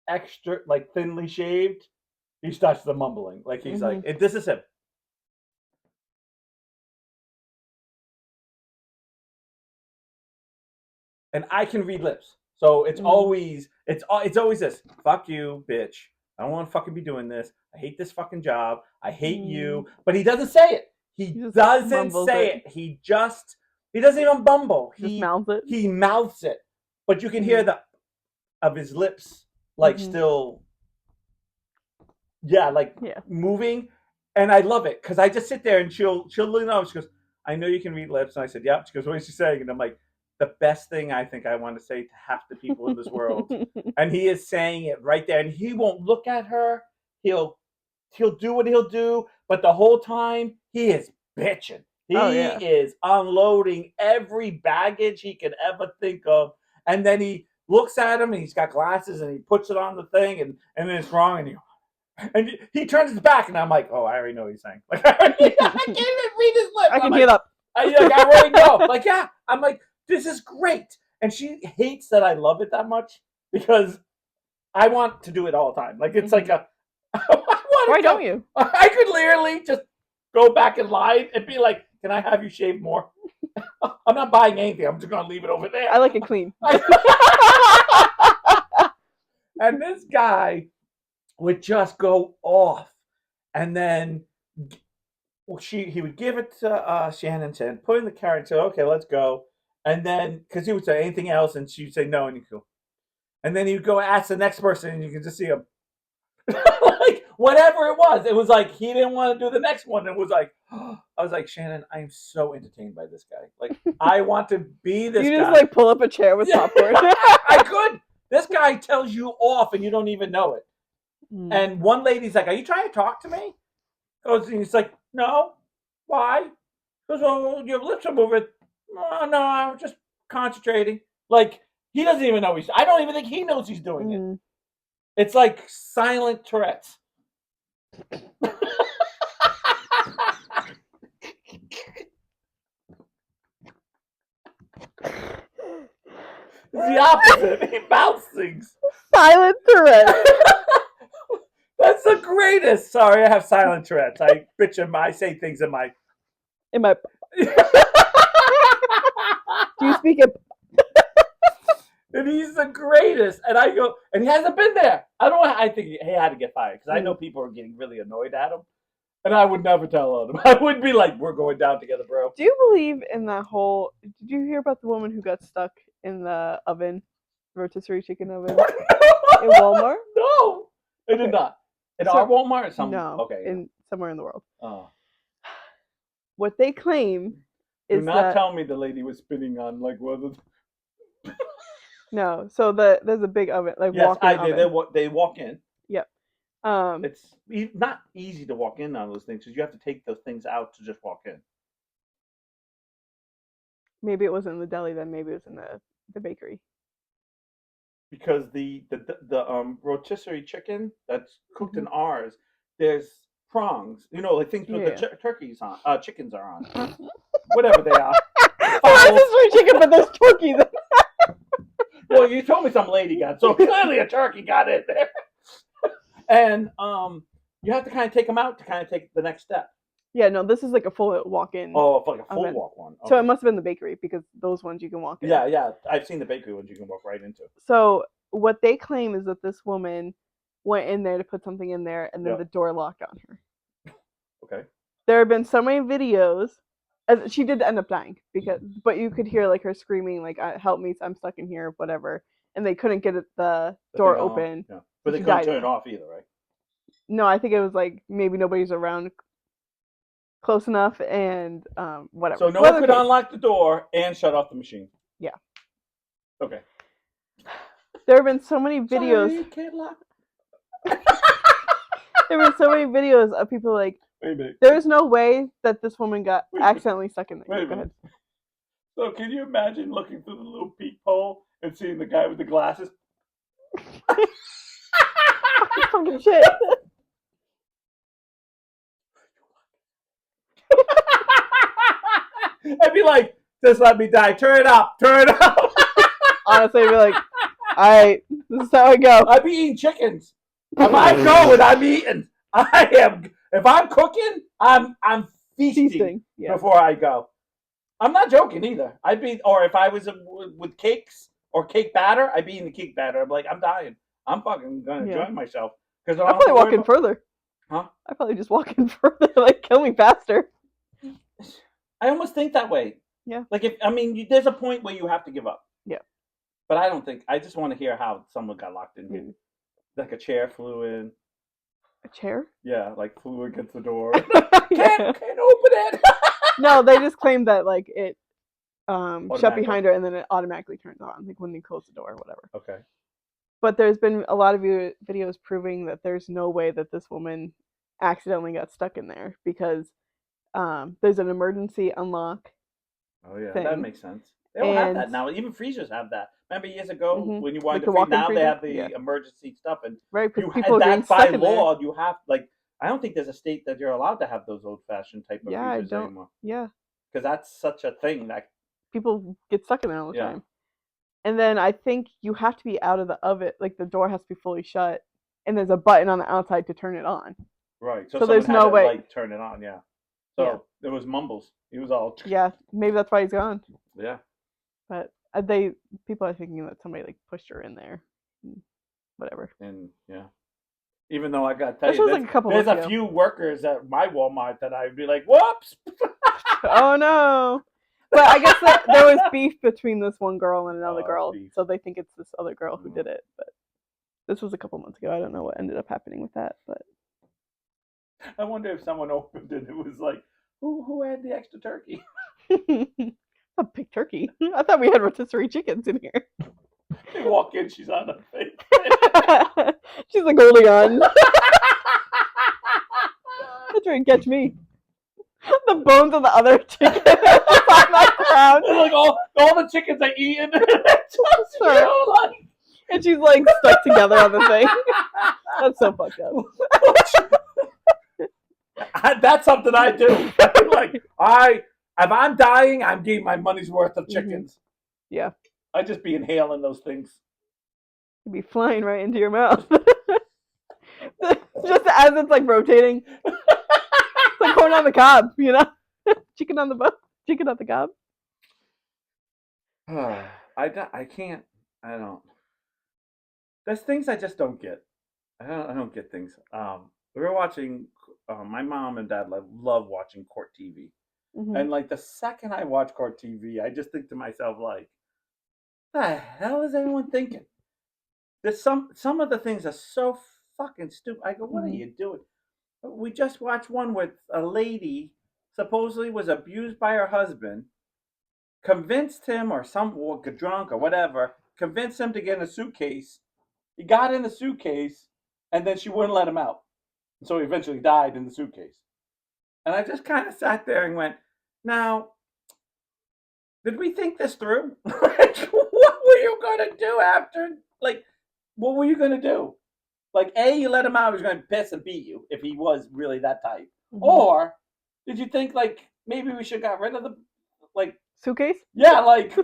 extra, like thinly shaved, he starts the mumbling. Like he's like, this is him. And I can read lips. So it's always this. Fuck you, bitch. I don't want to fucking be doing this. I hate this fucking job. I hate you. But he doesn't say it. He doesn't say it. He doesn't even bumble. He mouths it. He mouths it. But you can hear of his lips like still moving. And I love it because I just sit there and she'll lean over. She goes, I know you can read lips. And I said, yep. She goes, what is she saying? And I'm like, the best thing I think I want to say to half the people in this world. And he is saying it right there. And he won't look at her. He'll do what he'll do. But the whole time, he is bitching. He is unloading every baggage he could ever think of. And then he looks at him and he's got glasses and he puts it on the thing and then it's wrong. And he turns his back and I'm like, oh, I already know what he's saying. Like, I can't even read his lips. I can hear that. I already know. Like, yeah. I'm like, this is great. And she hates that I love it that much because I want to do it all the time. Like, it's like a... Why don't you? I could literally just go back in line and be like, can I have you shave more? I'm not buying anything. I'm just going to leave it over there. I like it clean. And this guy would just go off. And then... he would give it to Shannon and put in the carrot and say, okay, let's go. And then, because he would say anything else, and she'd say no, and he'd go. And then he'd go ask the next person, and you can just see him. Like, whatever it was like he didn't want to do the next one. It was like, I was like, Shannon, I am so entertained by this guy. Like, I want to be this guy. You just, like, pull up a chair with popcorn. I could. This guy tells you off, and you don't even know it. And one lady's like, are you trying to talk to me? And he's like, no. Why? Goes, well, your lips are moving. Oh, no, I'm just concentrating. Like, he doesn't even know I don't even think he knows he's doing it. Mm. It's like silent Tourette's. It's the opposite. He mouths things. Silent Tourette. That's the greatest. Sorry, I have silent Tourette's. I say things in my. In my. Do you speak it? And he's the greatest. And I go, and he hasn't been there. I don't know. I think he had to get fired because I know people are getting really annoyed at him. And I would never tell on him. I would be like, we're going down together, bro. Do you believe in that whole? Did you hear about the woman who got stuck in the oven, rotisserie chicken oven in Walmart? No, I did not. In our Walmart or some? No, Okay. in somewhere in the world. Oh. What they claim is Do not tell me the lady was spinning on like one of the. No, so there's a big oven, like Yes, walk-in oven. they walk in. Yep. It's not easy to walk in on those things because you have to take those things out to just walk in. Maybe it wasn't in the deli then. Maybe it was in the bakery. Because the rotisserie chicken that's cooked in ours, there's prongs. You know, like things with the turkeys on, chickens are on. Whatever they are. Rotisserie chicken, but there's turkeys. Well, you told me some lady got so clearly a turkey got in there. And you have to kind of take them out to kind of take the next step. Yeah, no, this is like a full walk-in. Oh, like a full walk one. Okay. So it must have been the bakery because those ones you can walk in. Yeah, I've seen the bakery ones you can walk right into. So what they claim is that this woman went in there to put something in there, and then the door locked on her. Okay. There have been so many videos. She did end up dying but you could hear like her screaming, like "Help me! I'm stuck in here," whatever, and they couldn't get the door open. Yeah. But they couldn't turn it off either, right? No, I think it was like maybe nobody's around close enough, and whatever. So no one could unlock the door and shut off the machine. Yeah. Okay. There have been so many videos. Sorry, can't lock. There have been so many videos of people like, wait a minute. There's no way that this woman got accidentally stuck in there. Wait a minute. So can you imagine looking through the little peephole and seeing the guy with the glasses? Fucking shit. I'd be like, just let me die. Turn it up. Turn it up. Honestly, I'd be like, all right, this is how I go. I'd be eating chickens. If I'm going, I'm eating. I am. If I'm cooking, I'm feasting before I go. I'm not joking either. Or if I was with cakes or cake batter, I'd be eating the cake batter. I'm like, I'm dying. I'm fucking gonna enjoy myself. I'd probably walk in further. Huh? I'd probably just walk in further, like kill me faster. I almost think that way. Yeah. Like there's a point where you have to give up. Yeah. But I don't think. I just want to hear how someone got locked in here. Like a chair flew in. A chair? Yeah, like flew against the door. Can't open it. No, they just claimed that like it shut behind her and then it automatically turns on, like when you close the door or whatever. Okay. But there's been a lot of videos proving that there's no way that this woman accidentally got stuck in there because there's an emergency unlock. Oh yeah, that makes sense. They don't have that now. Even freezers have that. Remember years ago when you wanted to freeze? Now they have the emergency stuff, and people that by law you have I don't think there's a state that you're allowed to have those old-fashioned type of freezers anymore. Yeah, because that's such a thing that people get stuck in there all the time. And then I think you have to be out of the oven, like the door has to be fully shut, and there's a button on the outside to turn it on. Right. So there's no way like turn it on. Yeah. So there was mumbles. He was all. Yeah, maybe that's why he's gone. Yeah. But people are thinking that somebody like pushed her in there, whatever. And even though I got to tell you, there's a few workers at my Walmart that I'd be like, whoops. Oh no. But I guess there was beef between this one girl and another girl, so they think it's this other girl who did it. But this was a couple months ago. I don't know what ended up happening with that, but I wonder if someone opened it. It was like, who had the extra turkey? A big turkey. I thought we had rotisserie chickens in here. They walk in, she's on her face. She's like holding on. That's trying to catch me. the bones of the other chicken on the ground. And like all the chickens are eating. And she's like stuck together on the thing. That's so fucked up. That's something I do. Like if I'm dying, I'm getting my money's worth of chickens. Yeah. I just be inhaling those things. It'd be flying right into your mouth. Just as it's like rotating. It's like corn on the cob, you know? Chicken on the cob. I can't. I don't. There's things I just don't get. I don't get things. We were watching. My mom and dad love watching court TV, and like the second I watch court TV, I just think to myself like, the hell is everyone thinking? There's some of the things are so fucking stupid. I go, what are you doing? We just watched one with a lady supposedly was abused by her husband, convinced him or drunk or whatever, convinced him to get in a suitcase. He got in the suitcase, and then she wouldn't let him out. And so he eventually died in the suitcase. And I just kind of sat there and went, now, did we think this through? Like, what were you going to do after? Like, what were you going to do? Like, A, you let him out, he was going to piss and beat you if he was really that type. Or did you think, like, maybe we should have got rid of the, like... Suitcase? Yeah, like,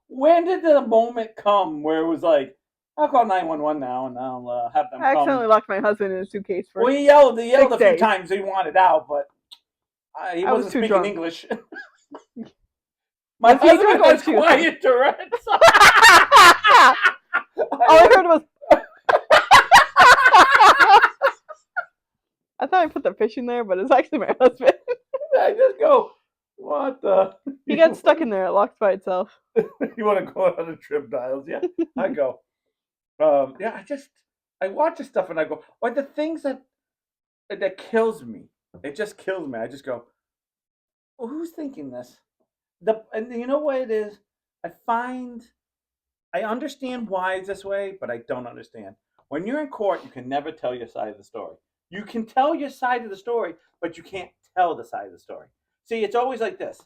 when did the moment come where it was like, I'll call 911 now and I'll have them come. I accidentally locked my husband in a suitcase for Well, he yelled a few days. times he wanted out, but he wasn't speaking drunk. English. My husband was quiet Tourette's. All I heard was... I thought I put the fish in there, but it's actually my husband. I just go, what the? He got stuck in there. It locked by itself. You want to go on a trip, Dials? Yeah, I go. Yeah, I watch this stuff and I go, or the things that kills me. It just kills me. I just go, well, who's thinking this? And you know what it is? I understand why it's this way, but I don't understand. When you're in court, you can never tell your side of the story. You can tell your side of the story, but you can't tell the side of the story. See, it's always like this.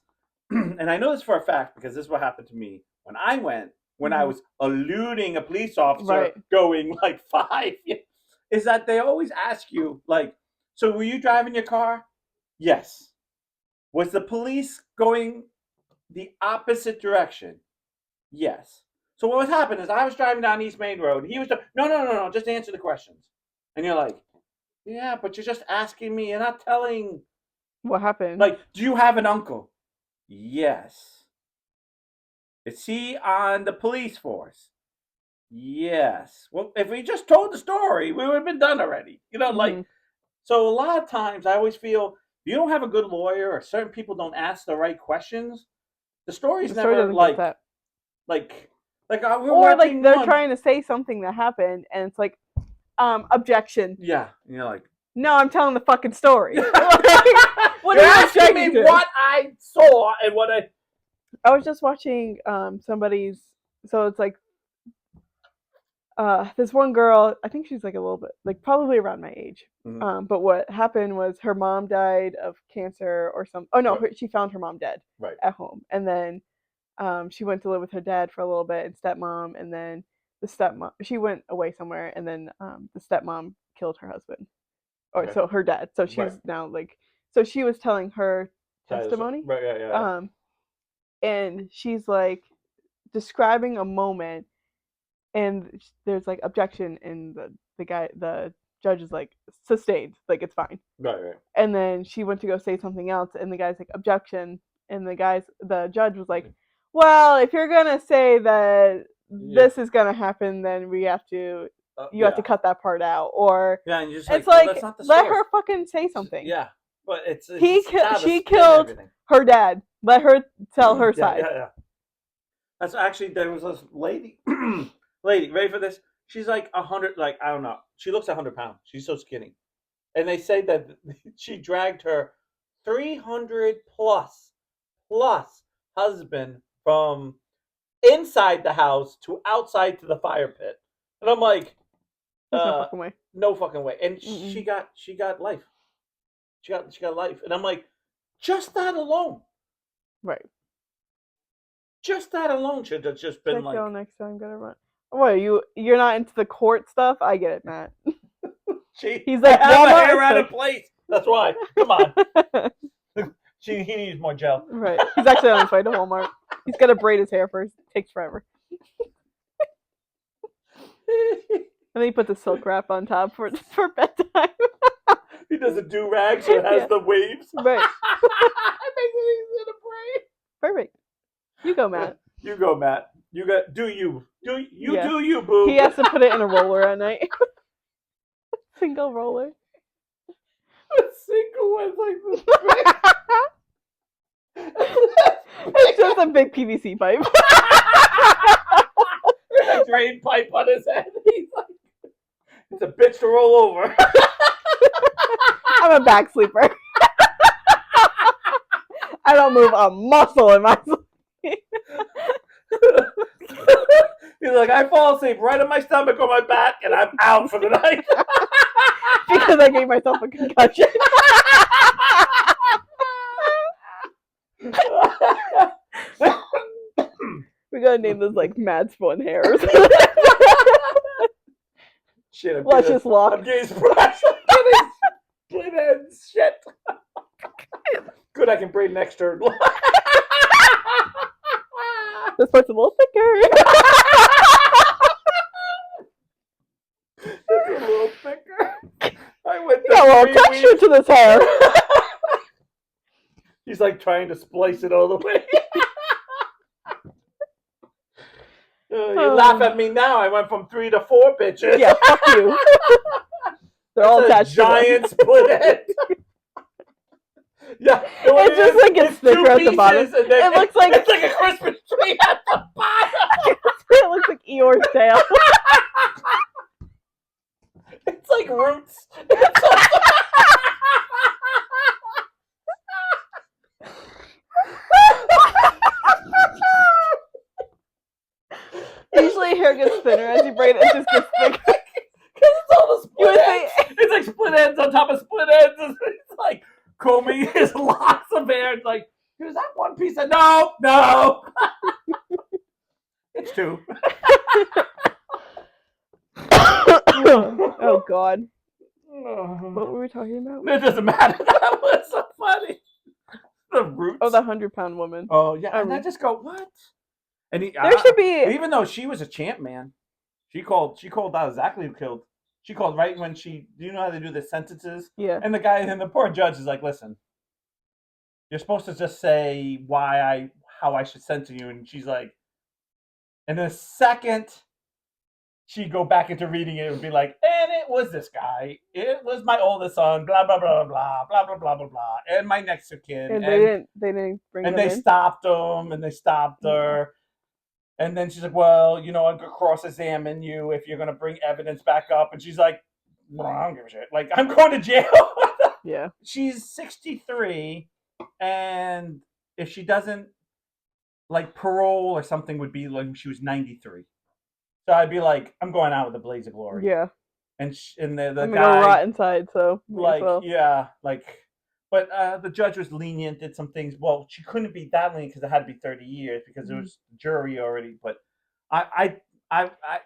And I know this for a fact because this is what happened to me when I was eluding a police officer going like 5 years, is that they always ask you, like, so were you driving your car? Yes. Was the police going the opposite direction? Yes. So what was happening is I was driving down East Main Road. And he was no, just answer the questions. And you're like, yeah, but you're just asking me. You're not telling. What happened? Like, do you have an uncle? Yes. Is he on the police force? Yes. Well, if we just told the story, we would have been done already. You know, like, so a lot of times I always feel if you don't have a good lawyer or certain people don't ask the right questions, the story's never like or like they're trying to say something that happened and it's like, objection. Yeah. And you're like, no, I'm telling the fucking story. What are you asking me what I saw and what I was just watching somebody's, so it's like this one girl, I think she's like a little bit, like probably around my age. But what happened was her mom died of cancer or something. Oh no, she found her mom dead at home. And then she went to live with her dad for a little bit and stepmom, and then the stepmom, she went away somewhere, and then the stepmom killed her husband. Or so her dad. So she's now like, so she was telling her testimony. And she's like describing a moment, and there's like objection, and the judge is like sustained, like it's fine. Right. And then she went to go say something else, and the guy's like objection, and the judge was like, well, if you're gonna say that this is gonna happen, then we have to. You have to cut that part out, or and you're just it's like, well, let her fucking say something. Yeah, but she killed her dad. Let her tell her side. Yeah. That's actually, there was this lady, ready for this? She's like 100, like I don't know. She looks 100 pounds. She's so skinny, and they say that she dragged her 300 plus husband from inside the house to outside to the fire pit, and I'm like. No fucking way. No fucking way. And she got life. She got life. And I'm like, Just that alone. Right. Just that alone should have just been Check like, y'all next time. Gotta run. What you're not into the court stuff? I get it, Matt. "Gee, He's I like have my hair Walmart. out of Like, place." That's why. Come on. He needs more gel. right. He's actually on his way to Walmart. He's gotta braid his hair first. It takes forever. And then he puts a silk wrap on top for bedtime. He does a do-rag so it has Yeah. the waves. Right. It makes it easy to braid. Perfect. You go, Matt. You go, Matt. You got do you. Yeah. Do you, boo. He has to put it in a roller at night. Single roller. A single one's like this big. It's just a big PVC pipe. A drain pipe on his head. He's like, it's a bitch to roll over. I'm a back sleeper. I don't move a muscle in my sleep. He's like, I fall asleep right on my stomach or my back, and I'm out for the night. Because I gave myself a concussion. We gotta name this like Mad Spun Hairs. Shit, Luscious lock. I'm getting splashed. I'm getting split ends. Shit. Good, I can braid an extra. This part's a little thicker. It's a little thicker. I went You got a little texture to this hair. He's like trying to splice it all the way. You laugh at me now. I went from 3 to 4 bitches. Yeah, fuck you. They're all attached giant split end. Yeah, it just like gets thicker at the bottom. It looks like it's like a Christmas tree at the bottom. It looks like Eeyore's tail. It's like roots. Usually hair gets thinner as you braid it. It just gets thicker. Because it's all the split ends. Think... It's like split ends on top of split ends. It's like combing his locks of hair. It's like, here's that one piece of no. It's 2. Oh God. What were we talking about? It doesn't matter. That was so funny. The roots. Oh, the 100-pound woman. Oh yeah, and I just go, what? And there should be. Even though she was a champ, man, she called out exactly who killed. She called right when she. Do you know how they do the sentences? Yeah. And the poor judge is like, listen, you're supposed to just say how I should sentence you, and she's like, and the second she'd go back into reading it, it would be like, and it was this guy. It was my oldest son, blah, blah, blah, blah, blah, blah, blah, blah, blah, and my next of kin. And they didn't bring and them they in? stopped him, and they stopped her. And then she's like, well, I'm going to cross-examine you if you're going to bring evidence back up. And she's like, well, I don't give a shit. Like, I'm going to jail. Yeah. She's 63, and if she doesn't, like, parole or something would be like she was 93. So I'd be like, I'm going out with a blaze of glory. Yeah. And the I'm guy, gonna rot inside. So like, yeah, like, but the judge was lenient, did some things. Well, she couldn't be that lenient because it had to be 30 years because there was jury already. But I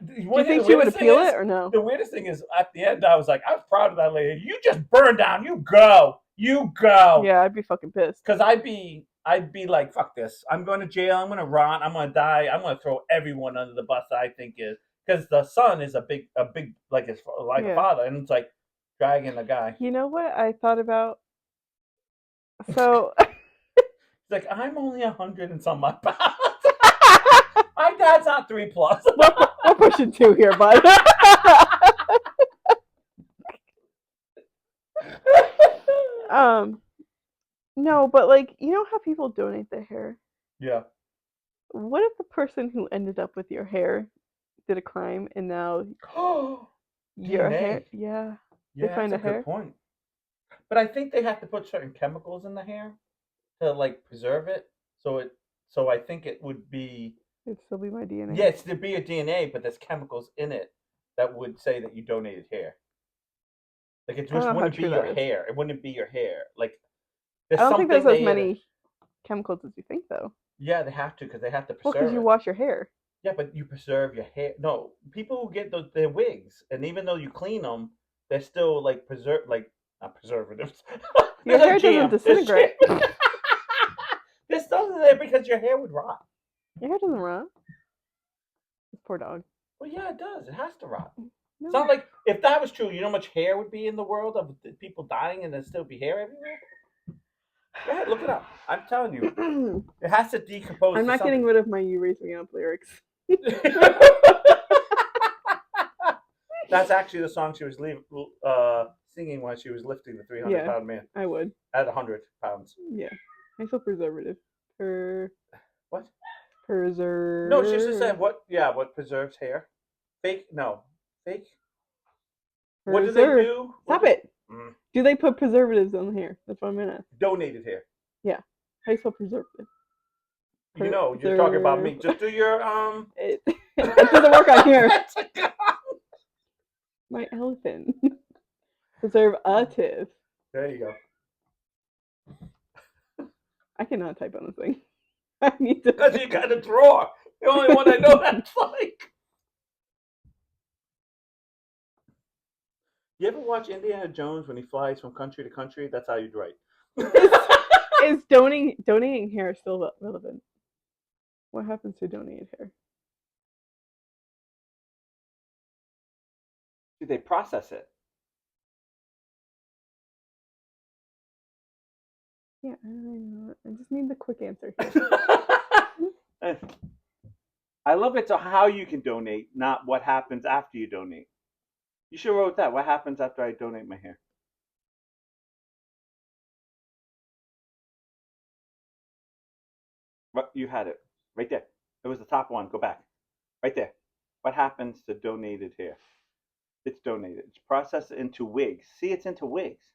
do you think she would appeal it or no? The weirdest thing is at the end, I was like, I was proud of that lady. You just burn down. You go. Yeah, I'd be fucking pissed. Because I'd be like, fuck this. I'm going to jail. I'm going to rot. I'm going to die. I'm going to throw everyone under the bus that I think is. Because the son is a big like his a father, and it's like dragging the guy. You know what I thought about? So it's like, I'm only 100 and some odd pounds. My dad's not 3+. We're pushing 2 here, bud. No, but like, you know how people donate their hair? Yeah. What if the person who ended up with your hair did a crime and now your hair? Yeah. Yeah, they find that's a hair. Good point. But I think they have to put certain chemicals in the hair to like preserve it. So I think it would be. It'd still be my DNA. Yes, there'd be a DNA, but there's chemicals in it that would say that you donated hair. Like it just wouldn't be your hair. It wouldn't be your hair. Like I don't think there's as they many chemicals as you think, though. Yeah, they have to because they have to Well, because preserve you it. wash your hair. Yeah, but you preserve your hair. No, people who get their wigs, and even though you clean them, they're still like not preservatives. Your There's a hair doesn't jam. There's jam. disintegrate. There's stuff in there because your hair would rot. Your hair doesn't rot. This poor dog. Well, yeah, it does. It has to rot. No. It's not like if that was true, you know how much hair would be in the world of people dying and there'd still be hair everywhere? Go ahead, look it up. I'm telling you. It has to decompose. I'm not getting rid of my "You Raise Me Up" lyrics. That's actually the song she was singing while she was lifting the 300-pound man. I would. At 100 pounds. Yeah. I feel preservative. What? Preserve. No, she just said what? Yeah, what preserves hair? Fake? No, fake. What do they do? Stop it. Do they put preservatives on the hair? That's what I'm gonna ask. Donated hair. Yeah. How do you spell preservative? You know, you're talking about me. Just do your It doesn't work on here. My elephant. Preservative. There you go. I cannot type on this thing. I need to. Because you got a drawer. The only one I know that's like. You ever watch Indiana Jones when he flies from country to country? That's how you'd write. Is donating hair still relevant? What happens to donated hair? Do they process it? Yeah, I just need the quick answer here. I love it to how you can donate, not what happens after you donate. You should have wrote that. What happens after I donate my hair? But you had it right there. It was the top one. Go back. Right there. What happens to donated hair? It's donated. It's processed into wigs. See, it's into wigs.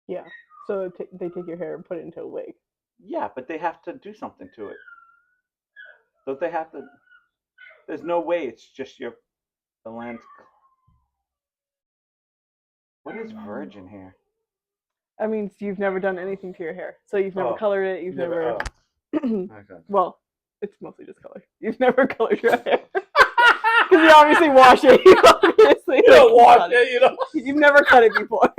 Yeah. So they take your hair and put it into a wig. Yeah, but they have to do something to it. Don't they have to? There's no way it's just the lens. What is virgin hair? I mean, you've never done anything to your hair. So you've never colored it. You've never. Well, it's mostly just color. You've never colored your hair. Because you obviously wash it. You don't wash it, you know. You've never cut it before.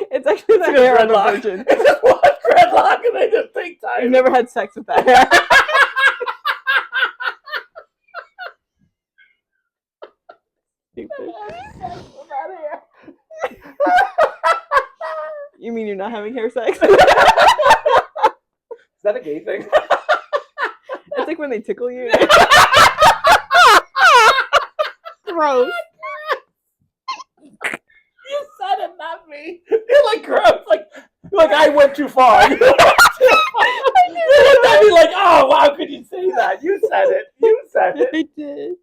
It's actually the hair of the virgin. It's just one dreadlock and they just take time. You've never had sex with that hair. Stupid. You mean you're not having hair sex? Is that a gay thing? It's like when they tickle you. Gross. You said it, not me. You're like gross. Like I went too far. You looked at me like, oh, how could you say that? You said it. You said it. I did.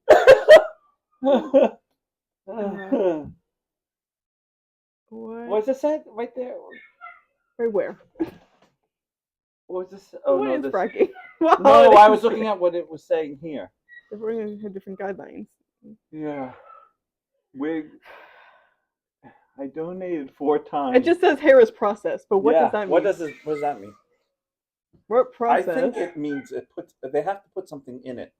What's it said right there? Right where? What was this? Oh, what no, is this... fracking? No, I was looking at what it was saying here. Everyone had different guidelines. Yeah. I donated 4 times. It just says hair is processed, but what does that mean? What does that mean? What process? I think it means they have to put something in it.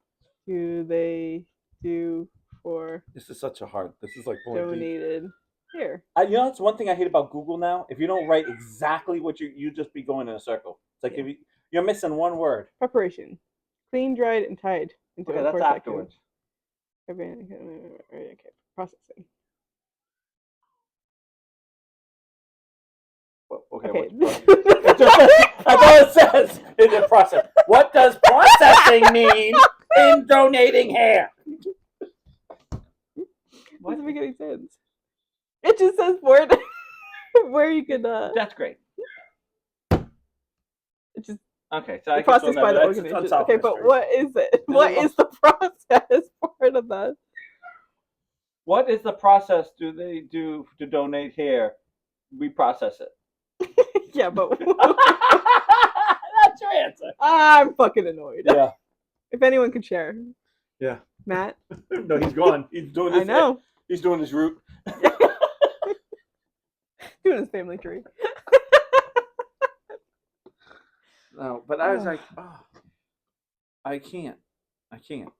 Do they do for? This is such a hard. This is like donated hair. You know, that's one thing I hate about Google now. If you don't write exactly what you just be going in a circle. It's like if you're missing one word. Preparation: clean, dried, and tied into okay, that's afterwards. Okay, processing. Well, okay. That's all it says in the process. What does processing mean in donating hair? What doesn't make any sense? It just says where you could. That's great. It just okay. So I processed by the organization. Okay, but what is it? What is the process part of that? What is the process do they do to donate hair? We process it. Yeah, but that's your answer. I'm fucking annoyed. Yeah. If anyone could share. Yeah. Matt? No, he's gone. He's doing his. I know. He's doing his route. Doing his family tree. No, but I was like, oh, I can't. I can't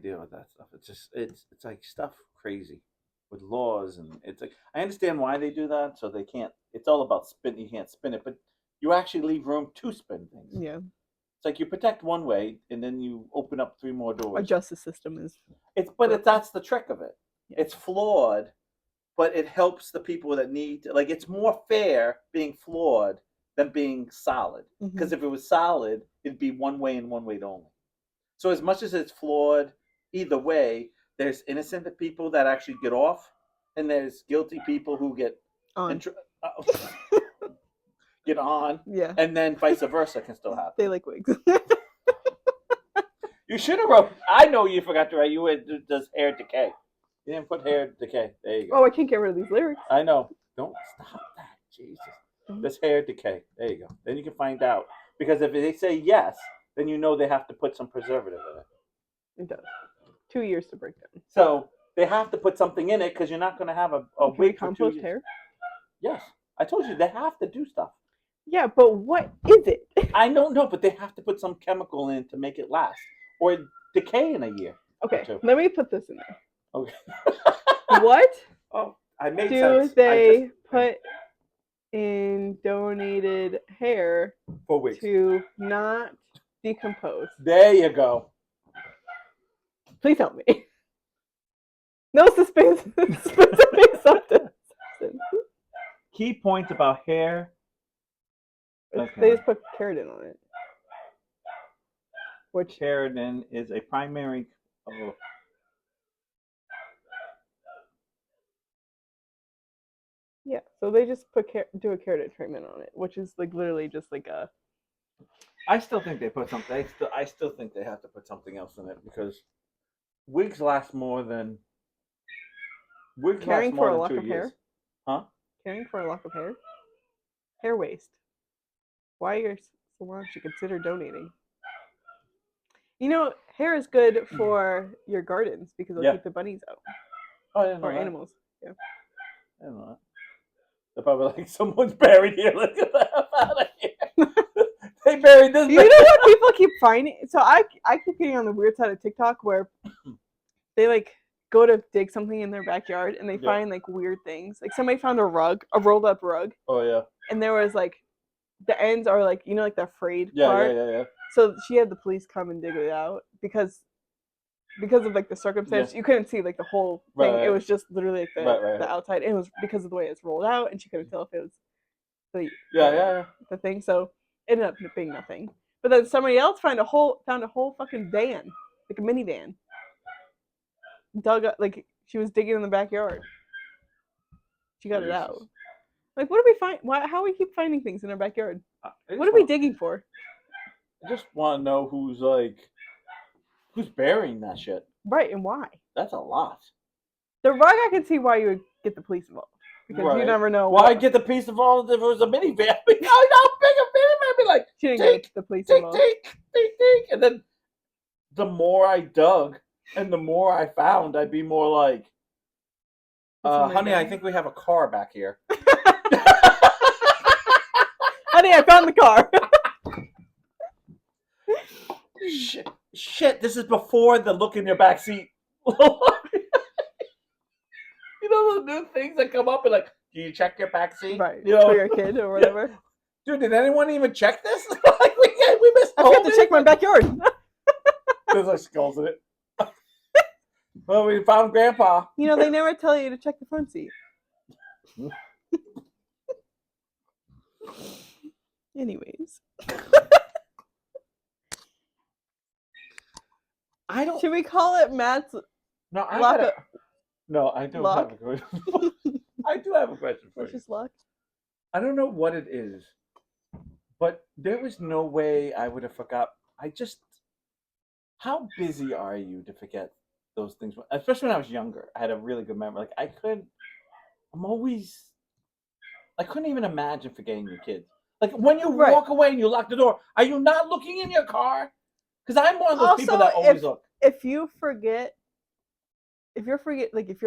deal with that stuff. It's just it's like stuff crazy with laws, and it's like I understand why they do that, so they can't. It's all about spin. You can't spin it, but you actually leave room to spin things. Yeah. It's like you protect one way, and then you open up three more Our doors. justice system is. That's the trick of it. Yeah. It's flawed, but it helps the people that need. Like it's more fair being flawed than being solid. Because if it was solid, it'd be one way and one way only. So as much as it's flawed, either way, there's innocent people that actually get off, and there's guilty people who get On. get on, Yeah. and then vice versa can still happen. They like wigs. You should have wrote. I know you forgot to write. You went does hair decay. You didn't put hair decay. There you go. Oh, I can't get rid of these lyrics. I know. Don't stop that. Jesus. Mhm. This hair decay. There you go. Then you can find out. Because if they say yes, then you know they have to put some preservative in it. It does. 2 years to break down. So they have to put something in it because you're not going to have a Can we wig for 2 compost years. hair? Yes. I told you they have to do stuff. Yeah, but what is it? I don't know, but they have to put some chemical in to make it last. Or decay in a year. Okay, or 2. let me put this in there. Okay. What Oh, I made do sense. they put in donated hair for wigs to not decompose? There you go. Please help me. No specific substance. Key points about hair. Okay. They just put keratin on it. Which keratin is a primary. Oh. Yeah, so they just do a keratin treatment on it, which is like literally just like a. I still think they put something. I still think they have to put something else in it because wigs last more than. Wigs Caring last for more a than lock 2 of years. hair? Huh? Caring for a lock of hair? Hair waste. Why your salon should consider donating? You know, hair is good for your gardens because it'll keep the bunnies out. Oh, I didn't know or that. Animals. Yeah. I didn't know that. They're probably like, someone's buried here. Let's get the hell out of here. They buried this. You know what people keep finding? So I keep getting on the weird side of TikTok where they like go to dig something in their backyard and they find like weird things. Like somebody found a rolled up rug. Oh yeah. And there was like the ends are like like the frayed part. Yeah. So she had the police come and dig it out because of like the circumstance. You couldn't see like the whole thing. Right. It was just literally like Right. the outside. And it was because of the way it's rolled out, and she couldn't tell if it was the thing. So it ended up being nothing. But then somebody else found a whole fucking van, like a minivan. Dug up, like she was digging in the backyard. She got it out. Like, what do we find? How we keep finding things in our backyard? What are we digging for? I just want to know who's burying that shit. Right, and why? That's a lot. The rug, I can see why you would get the police involved because you never know. Why get the police involved if it was a minivan? I know how big a minivan be like. She didn't get the police involved. Take, and then the more I dug and the more I found, I'd be more like, honey, I think we have a car back here. Honey, I found the car. Shit, this is before the look in your back seat. You know those new things that come up and like, do you check your back seat? Right, you know? For your kid or whatever. Yeah. Dude, did anyone even check this? Like we missed. I have to check my backyard. There's like skulls in it. Well, we found Grandpa. You know, they never tell you to check the front seat. Anyways. Should we call it Matt's? No, I do lock? have a question. I do have a question for you. Just luck. I don't know what it is, but there was no way I would have forgot. How busy are you to forget those things? Especially when I was younger, I had a really good memory. Like I couldn't even imagine forgetting your kids. Like when you walk away and you lock the door, are you not looking in your car? Because I'm one of those people that always look. If you're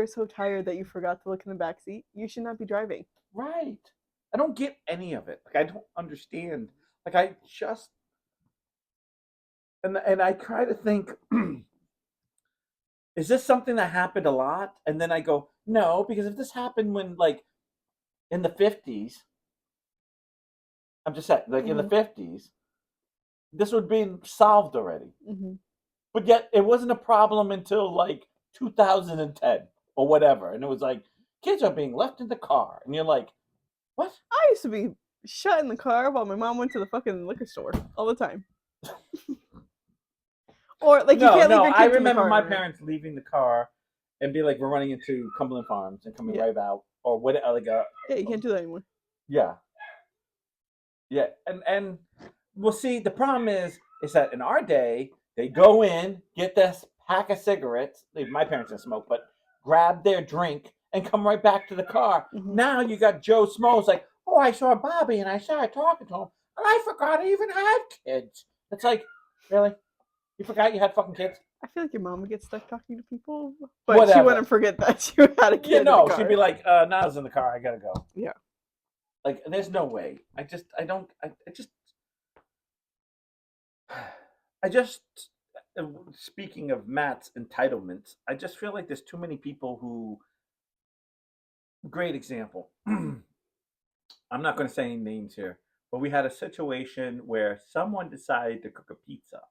so tired that you forgot to look in the back seat, you should not be driving. Right. I don't get any of it. Like I don't understand. Like I just and I try to think, is this something that happened a lot? And then I go, no, because if this happened when like in the 50s, I'm just saying, like in the Mhm. 50s, this would be solved already. Mhm. But yet it wasn't a problem until like 2010 or whatever. And it was like kids are being left in the car. And you're like, what? I used to be shut in the car while my mom went to the fucking liquor store all the time. Or like you No, can't leave no. your I kids in the remember my car. parents leaving the car and be like, we're running into Cumberland Farms and coming Yeah. right out. Or what, like Yeah, you can't do that anymore. yeah. Yeah. And well, see, the problem is that in our day, they go in, get this pack of cigarettes. My parents didn't smoke, but grab their drink and come right back to the car. Mhm. Now you got Joe Smoes like, oh, I saw Bobby and I started talking to him, and I forgot I even had kids. It's like, really? You forgot you had fucking kids? I feel like your mom would get stuck talking to people, but she Whatever. wouldn't forget that she had a You kid in the know, she'd car. be like, Niall's in the car. I gotta go. Yeah. Like, there's no way. I just, speaking of Matt's entitlements, I just feel like there's too many people who, great example. I'm not going to say any names here, but we had a situation where someone decided to cook a pizza.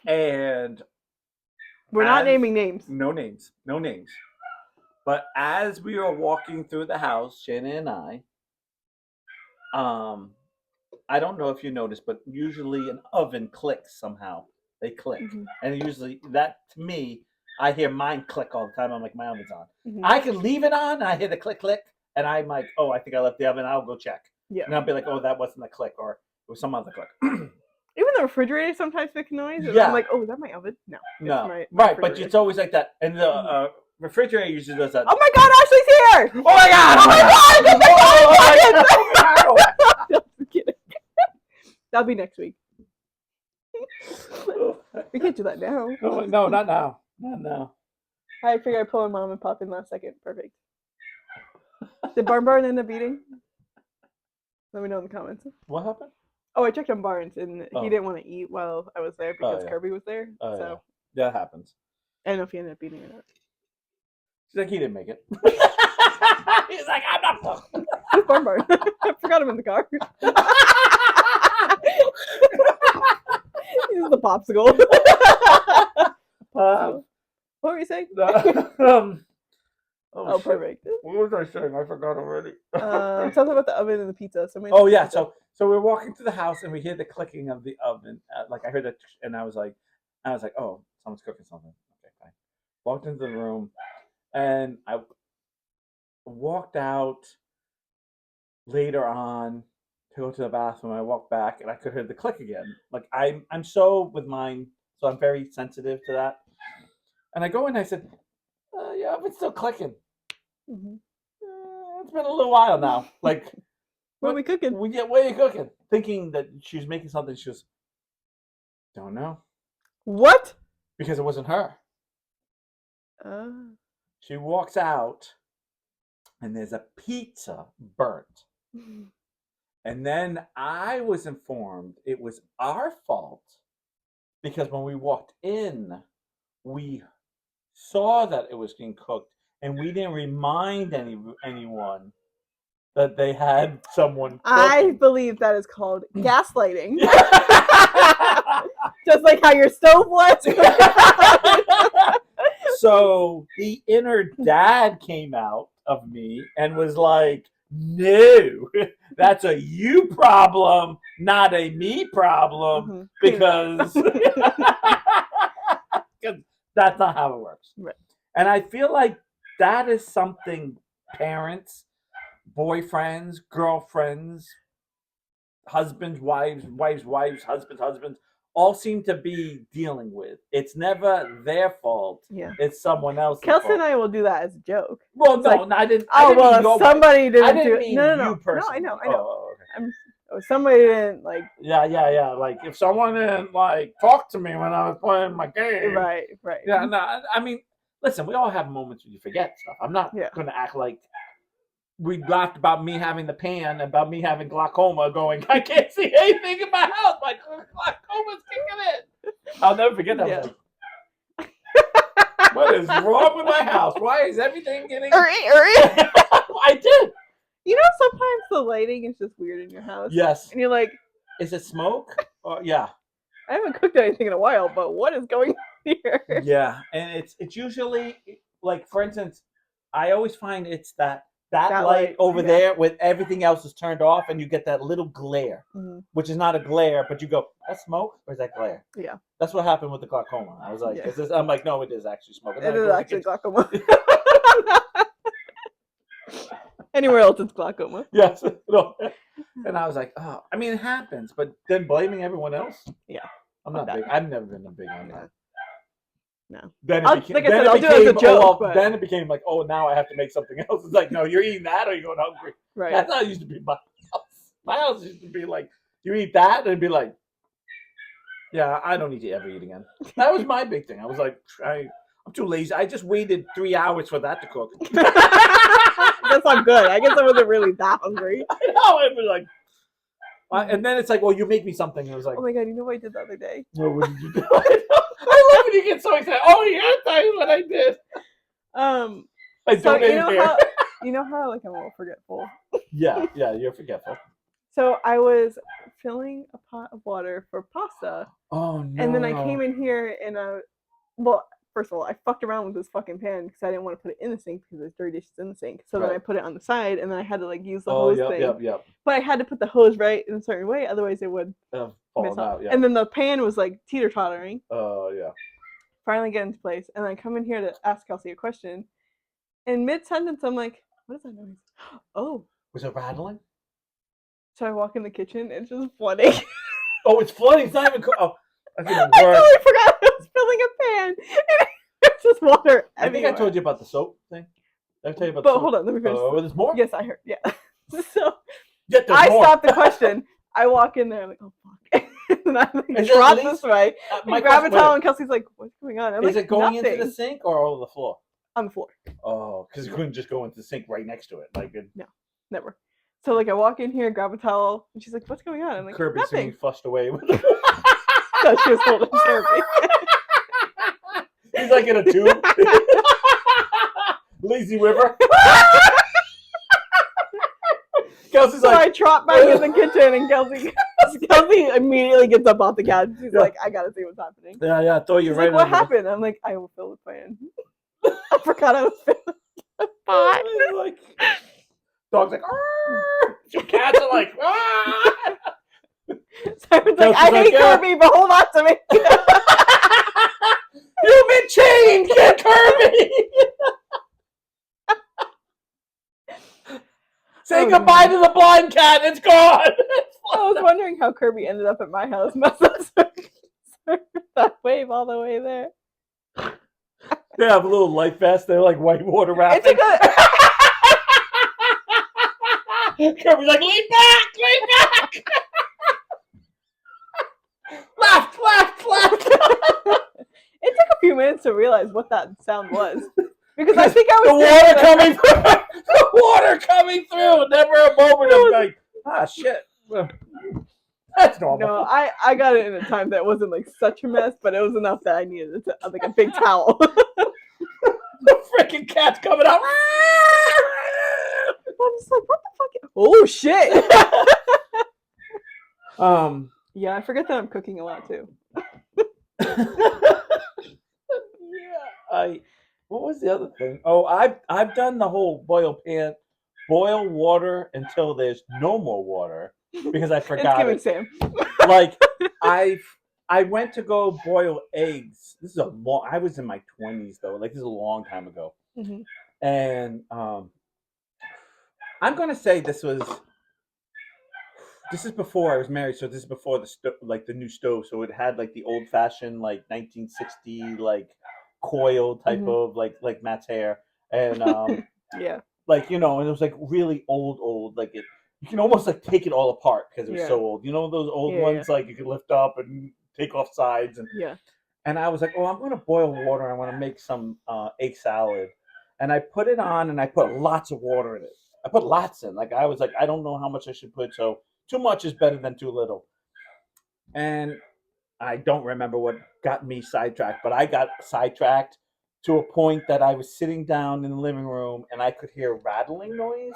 And We're not as, naming names. no names, no names. But as we were walking through the house, Shannon and um, I don't know if you noticed, but usually an oven clicks somehow. They click. Mhm. And usually that to me, I hear mine click all the time. I'm like, my oven's on. Mhm. I can leave it on and I hear the click click and I'm like, oh, I think I left the oven. I'll go check. Yeah. And I'll be like, oh, that wasn't a click or it was some other click. Even the refrigerator sometimes makes noise, and Yeah. I'm like, oh, is that my oven? No. No. My Right, but refrigerator. it's always like that. And the refrigerator usually does that. Oh my god, Ashley's here! Oh my god! Oh my god! Oh my god! I'm kidding. That'll be next week. We can't do that now. No, not now. Not now. I figured I'd pull my mom and pop in last second. Perfect. Did Barn end up eating? Let me know in the comments. What happened? Oh, I checked on Barnes, and Oh. he didn't want to eat while I was there because yeah. Kirby was there. Oh, so yeah. That happens. I don't know if he ended up eating or not. She's like, he didn't make it. He's like, I'm not fucking. Who's Barn? I forgot him in the car. He's the popsicle. Popsicle. What were you saying? Oh, shit. Perfect. What was I saying? I forgot already. Something about the oven and the pizza. Oh yeah, so we're walking to the house and we hear the clicking of the oven. Like I heard that, and I was like, oh, someone's cooking something. Okay, fine. Walked into the room, and I walked out later on to go to the bathroom. I walked back, and I could hear the click again. Like I'm so with mine, so I'm very sensitive to that. And I go in, and I said, yeah, it's still clicking. Mm-hmm. It's been a little while now. Like. What are we cooking? What are you cooking? Thinking that she's making something. She goes, don't know. What? Because it wasn't her. She walks out, and there's a pizza burnt. And then I was informed it was our fault because when we walked in, we saw that it was being cooked, and we didn't remind anyone that they had someone cooking. I believe that is called gaslighting. Just like how your stove was. So the inner dad came out of me and was like, no, that's a you problem, not a me problem, because that's not how it works. Right. And I feel like that is something parents, boyfriends, girlfriends, husbands, wives, husbands, all seem to be dealing with. It's never their fault. Yeah. It's someone else's Kelsey fault. and I will do that as a joke. Well, it's no, like, I didn't. Oh, I didn't well, somebody didn't I didn't do it. mean No. you personally. No, I know. Oh, okay. Somebody didn't like. Yeah. Like if someone didn't like talk to me when I was playing my game. Right. Yeah, no. I mean, listen, we all have moments when you forget stuff. I'm not going to act like we laughed about me having the pan, about me having glaucoma. Going, I can't see anything in my house. My glaucoma's kicking in. I'll never forget that. I was like, what is wrong with my house? Why is everything getting? I did. You know, sometimes the lighting is just weird in your house. Yes. And you're like, is it smoke? Yeah. I haven't cooked anything in a while, but what is going on here? Yeah, and it's usually like, for instance, I always find it's that light over there with everything else is turned off, and you get that little glare, which is not a glare, but you go, that's smoke or is that glare? Yeah. That's what happened with the glaucoma. I was like, I'm like, no, it is actually smoke. It is actually glaucoma. Anywhere else, it's glaucoma. Yes. No. And I was like, oh, I mean, it happens, but then blaming everyone else? Yeah. I'm not big. I've never been a big on that. No. Then it became, I'll do it as a joke. But... then it became like, oh, now I have to make something else. It's like, no, you're eating that or you're going hungry. Right. That's not used to be my house. My house used to be like, you eat that and it'd be like, yeah, I don't need to ever eat again. That was my big thing. I was like, I'm too lazy. I just waited 3 hours for that to cook. That's not good. I guess I wasn't really that hungry. I know. It was like, and then it's like, well, you make me something. And it was like, oh my god, you know what I did the other day? What did you do? I love when you get so excited. Oh, yeah, I'll tell you what I did. I don't you know how like I'm a little forgetful. Yeah, you're forgetful. So I was filling a pot of water for pasta. Oh no! And then I came in here and well, first of all, I fucked around with this fucking pan because I didn't want to put it in the sink because there's dirty dishes in the sink. So then I put it on the side, and then I had to like use the hose thing. Yep. But I had to put the hose right in a certain way, otherwise it would miss out. And then the pan was like teeter-tottering. Oh yeah. Finally get into place, and I come in here to ask Kelsey a question. In mid-sentence, I'm like, "What is that noise?" Oh. Was it rattling? So I walk in the kitchen, and it's just flooding. Oh, it's flooding. It's not even. Oh, that's even worse. I totally forgot I was filling a pan. It's just water everywhere. I think I told you about the soap thing. Did I tell you about the soap? Hold on, let me finish. Oh, there's more? Yes, I heard. Yeah. So I stopped the question. I walk in there, I'm like, oh fuck. And I like, drop this way. Grab a towel, and Kelsey's like, what's going on? I'm is it going into the sink or over the floor? On the floor. Oh, because you couldn't just go into the sink right next to it. No, never. So like I walk in here, grab a towel, and she's like, "What's going on?" I'm like, Kirby's nothing. being flushed away with No, she was holding Kirby. He's like in a tube. Lazy river. Kelsey's I trot back in the kitchen, and Kelsey immediately gets up off the couch. She's like, "I gotta see what's happening." Yeah. I thought you right. Like, what happened? I'm like, "I will fill the pan." I forgot I was filling the pot. Like, dog's like, your cats are like, Simon's like, I hate Kirby, but hold on to me. You've been chained, get Kirby. Say goodbye to the blind cat. It's gone. I was wondering how Kirby ended up at my house. Must have that wave all the way there. They have a little life vest. They're like white water rafting. Kirby's like, lean back. Left. It took a few minutes to realize what that sound was. Because I think I was the water coming through. Never a moment of like, shit. That's normal. No, I got it in a time that wasn't like such a mess, but it was enough that I needed like a big towel. The freaking cat's coming out. I'm just like, what the fuck? Oh shit. Yeah, I forget that I'm cooking a lot too. Yeah, what was the other thing? Oh, I've done the whole boil water until there's no more water because I forgot it. Sam. Like I went to go boil eggs. This is I was in my 20s though. Like this is a long time ago. Mm-hmm. And I'm gonna say this is before I was married, so this is before the new stove. So it had like the old fashioned like 1960 like coil type of like Matt's hair, and yeah, like and it was like really old like it. You can almost like take it all apart because it was so old. You know those old ones like you could lift up and take off sides and And I was like, oh, I'm gonna boil water. I want to make some egg salad, and I put it on and I put lots of water in it. I put lots in. Like I was like, I don't know how much I should put. So too much is better than too little. And I don't remember what got me sidetracked, but I got sidetracked to a point that I was sitting down in the living room and I could hear rattling noise,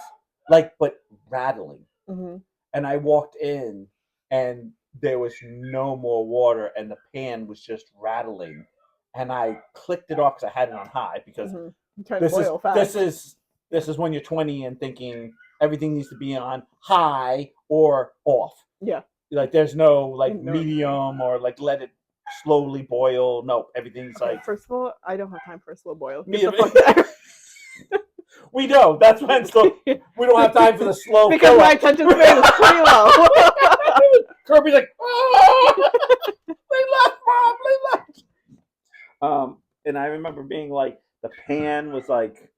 like but rattling. Mm-hmm. And I walked in and there was no more water and the pan was just rattling. And I clicked it off because I had it on high because Mm-hmm. I'm trying to this is boil fast. this is when you're 20 and thinking everything needs to be on high or off. Yeah. Like there's no like No. medium or like let it slowly boil. No, everything's Okay, like. first of all, I don't have time for a slow boil. Me Get the either. fuck there. We know that's when we don't have time for the slow. Because my attention span is pretty low. Kirby's like, oh, they left, Mom, they left. And I remember being like, the pan was like,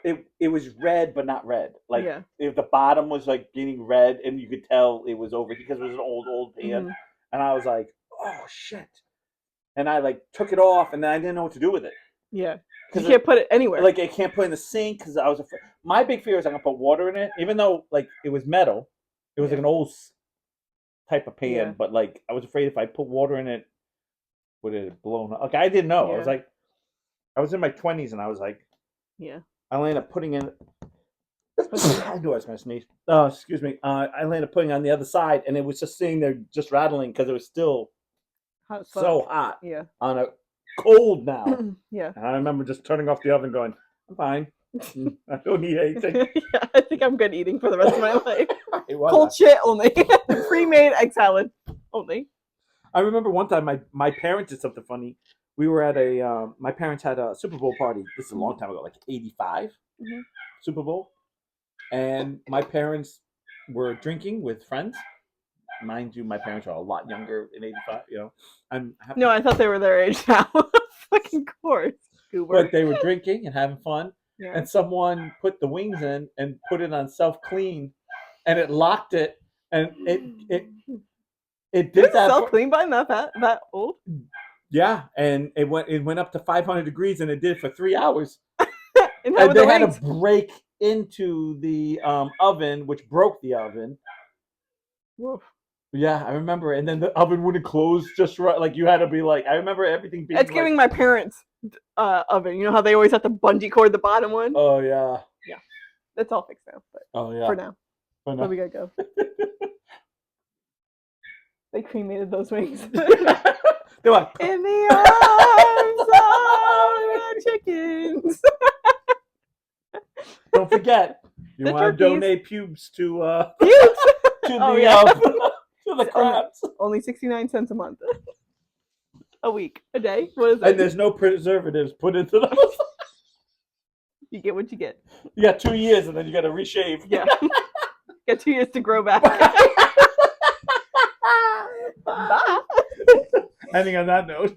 it was red but not red. Like Yeah. if the bottom was like getting red, and you could tell it was over because it was an old pan. Mm-hmm. And I was like, oh shit. And I like took it off, and then I didn't know what to do with it. Yeah. You can't put it anywhere. Like I can't put it in the sink because I was afraid. My big fear is I'm gonna put water in it, even though like it was metal. It was like an old type of pan, Yeah. but like I was afraid if I put water in it, would it have blown up? Like I didn't know. Yeah. I was like, I was in my 20s, and I was like, yeah. I ended up putting in. I knew I was gonna sneeze. Oh, excuse me. I ended up putting it on the other side, and it was just sitting there, just rattling because it was still Hot so hot. Yeah. On a cold now. Yeah. And I remember just turning off the oven, going, "I'm fine. I don't need anything." Yeah, I think I'm good eating for the rest of my life. It was Cold shit only. Pre-made egg salad only. I remember one time my parents did something funny. We were at my parents had a Super Bowl party. This is a long time ago, like 85 Mm-hmm. Super Bowl. And my parents were drinking with friends. Mind you, my parents are a lot younger in 85, you know. No, I thought they were their age now. Fucking course. Goober. But they were drinking and having fun. Yeah. And someone put the wings in and put it on self-clean, and it locked it, and it did that. Self-clean by that old? Yeah, and it went up to 500 degrees, and it did for 3 hours. And they had to break into the oven, which broke the oven. Woof. Yeah, I remember. And then the oven wouldn't close just right. Like you had to be like, I remember everything being. It's like, giving my parents oven. You know how they always have to bungee cord the bottom one? Oh yeah. Yeah, that's all fixed now. But for now, so we gotta go. They cremated those wings. They're like, in the arms of the chickens. Don't forget, you want to donate pubes to pubes to the to the crabs. Only 69 cents a month, a week, a day. What is it? And there's no preservatives put into them. You get what you get. You got 2 years, and then you got to reshave. Yeah, you got 2 years to grow back. Bye. Ending on that note.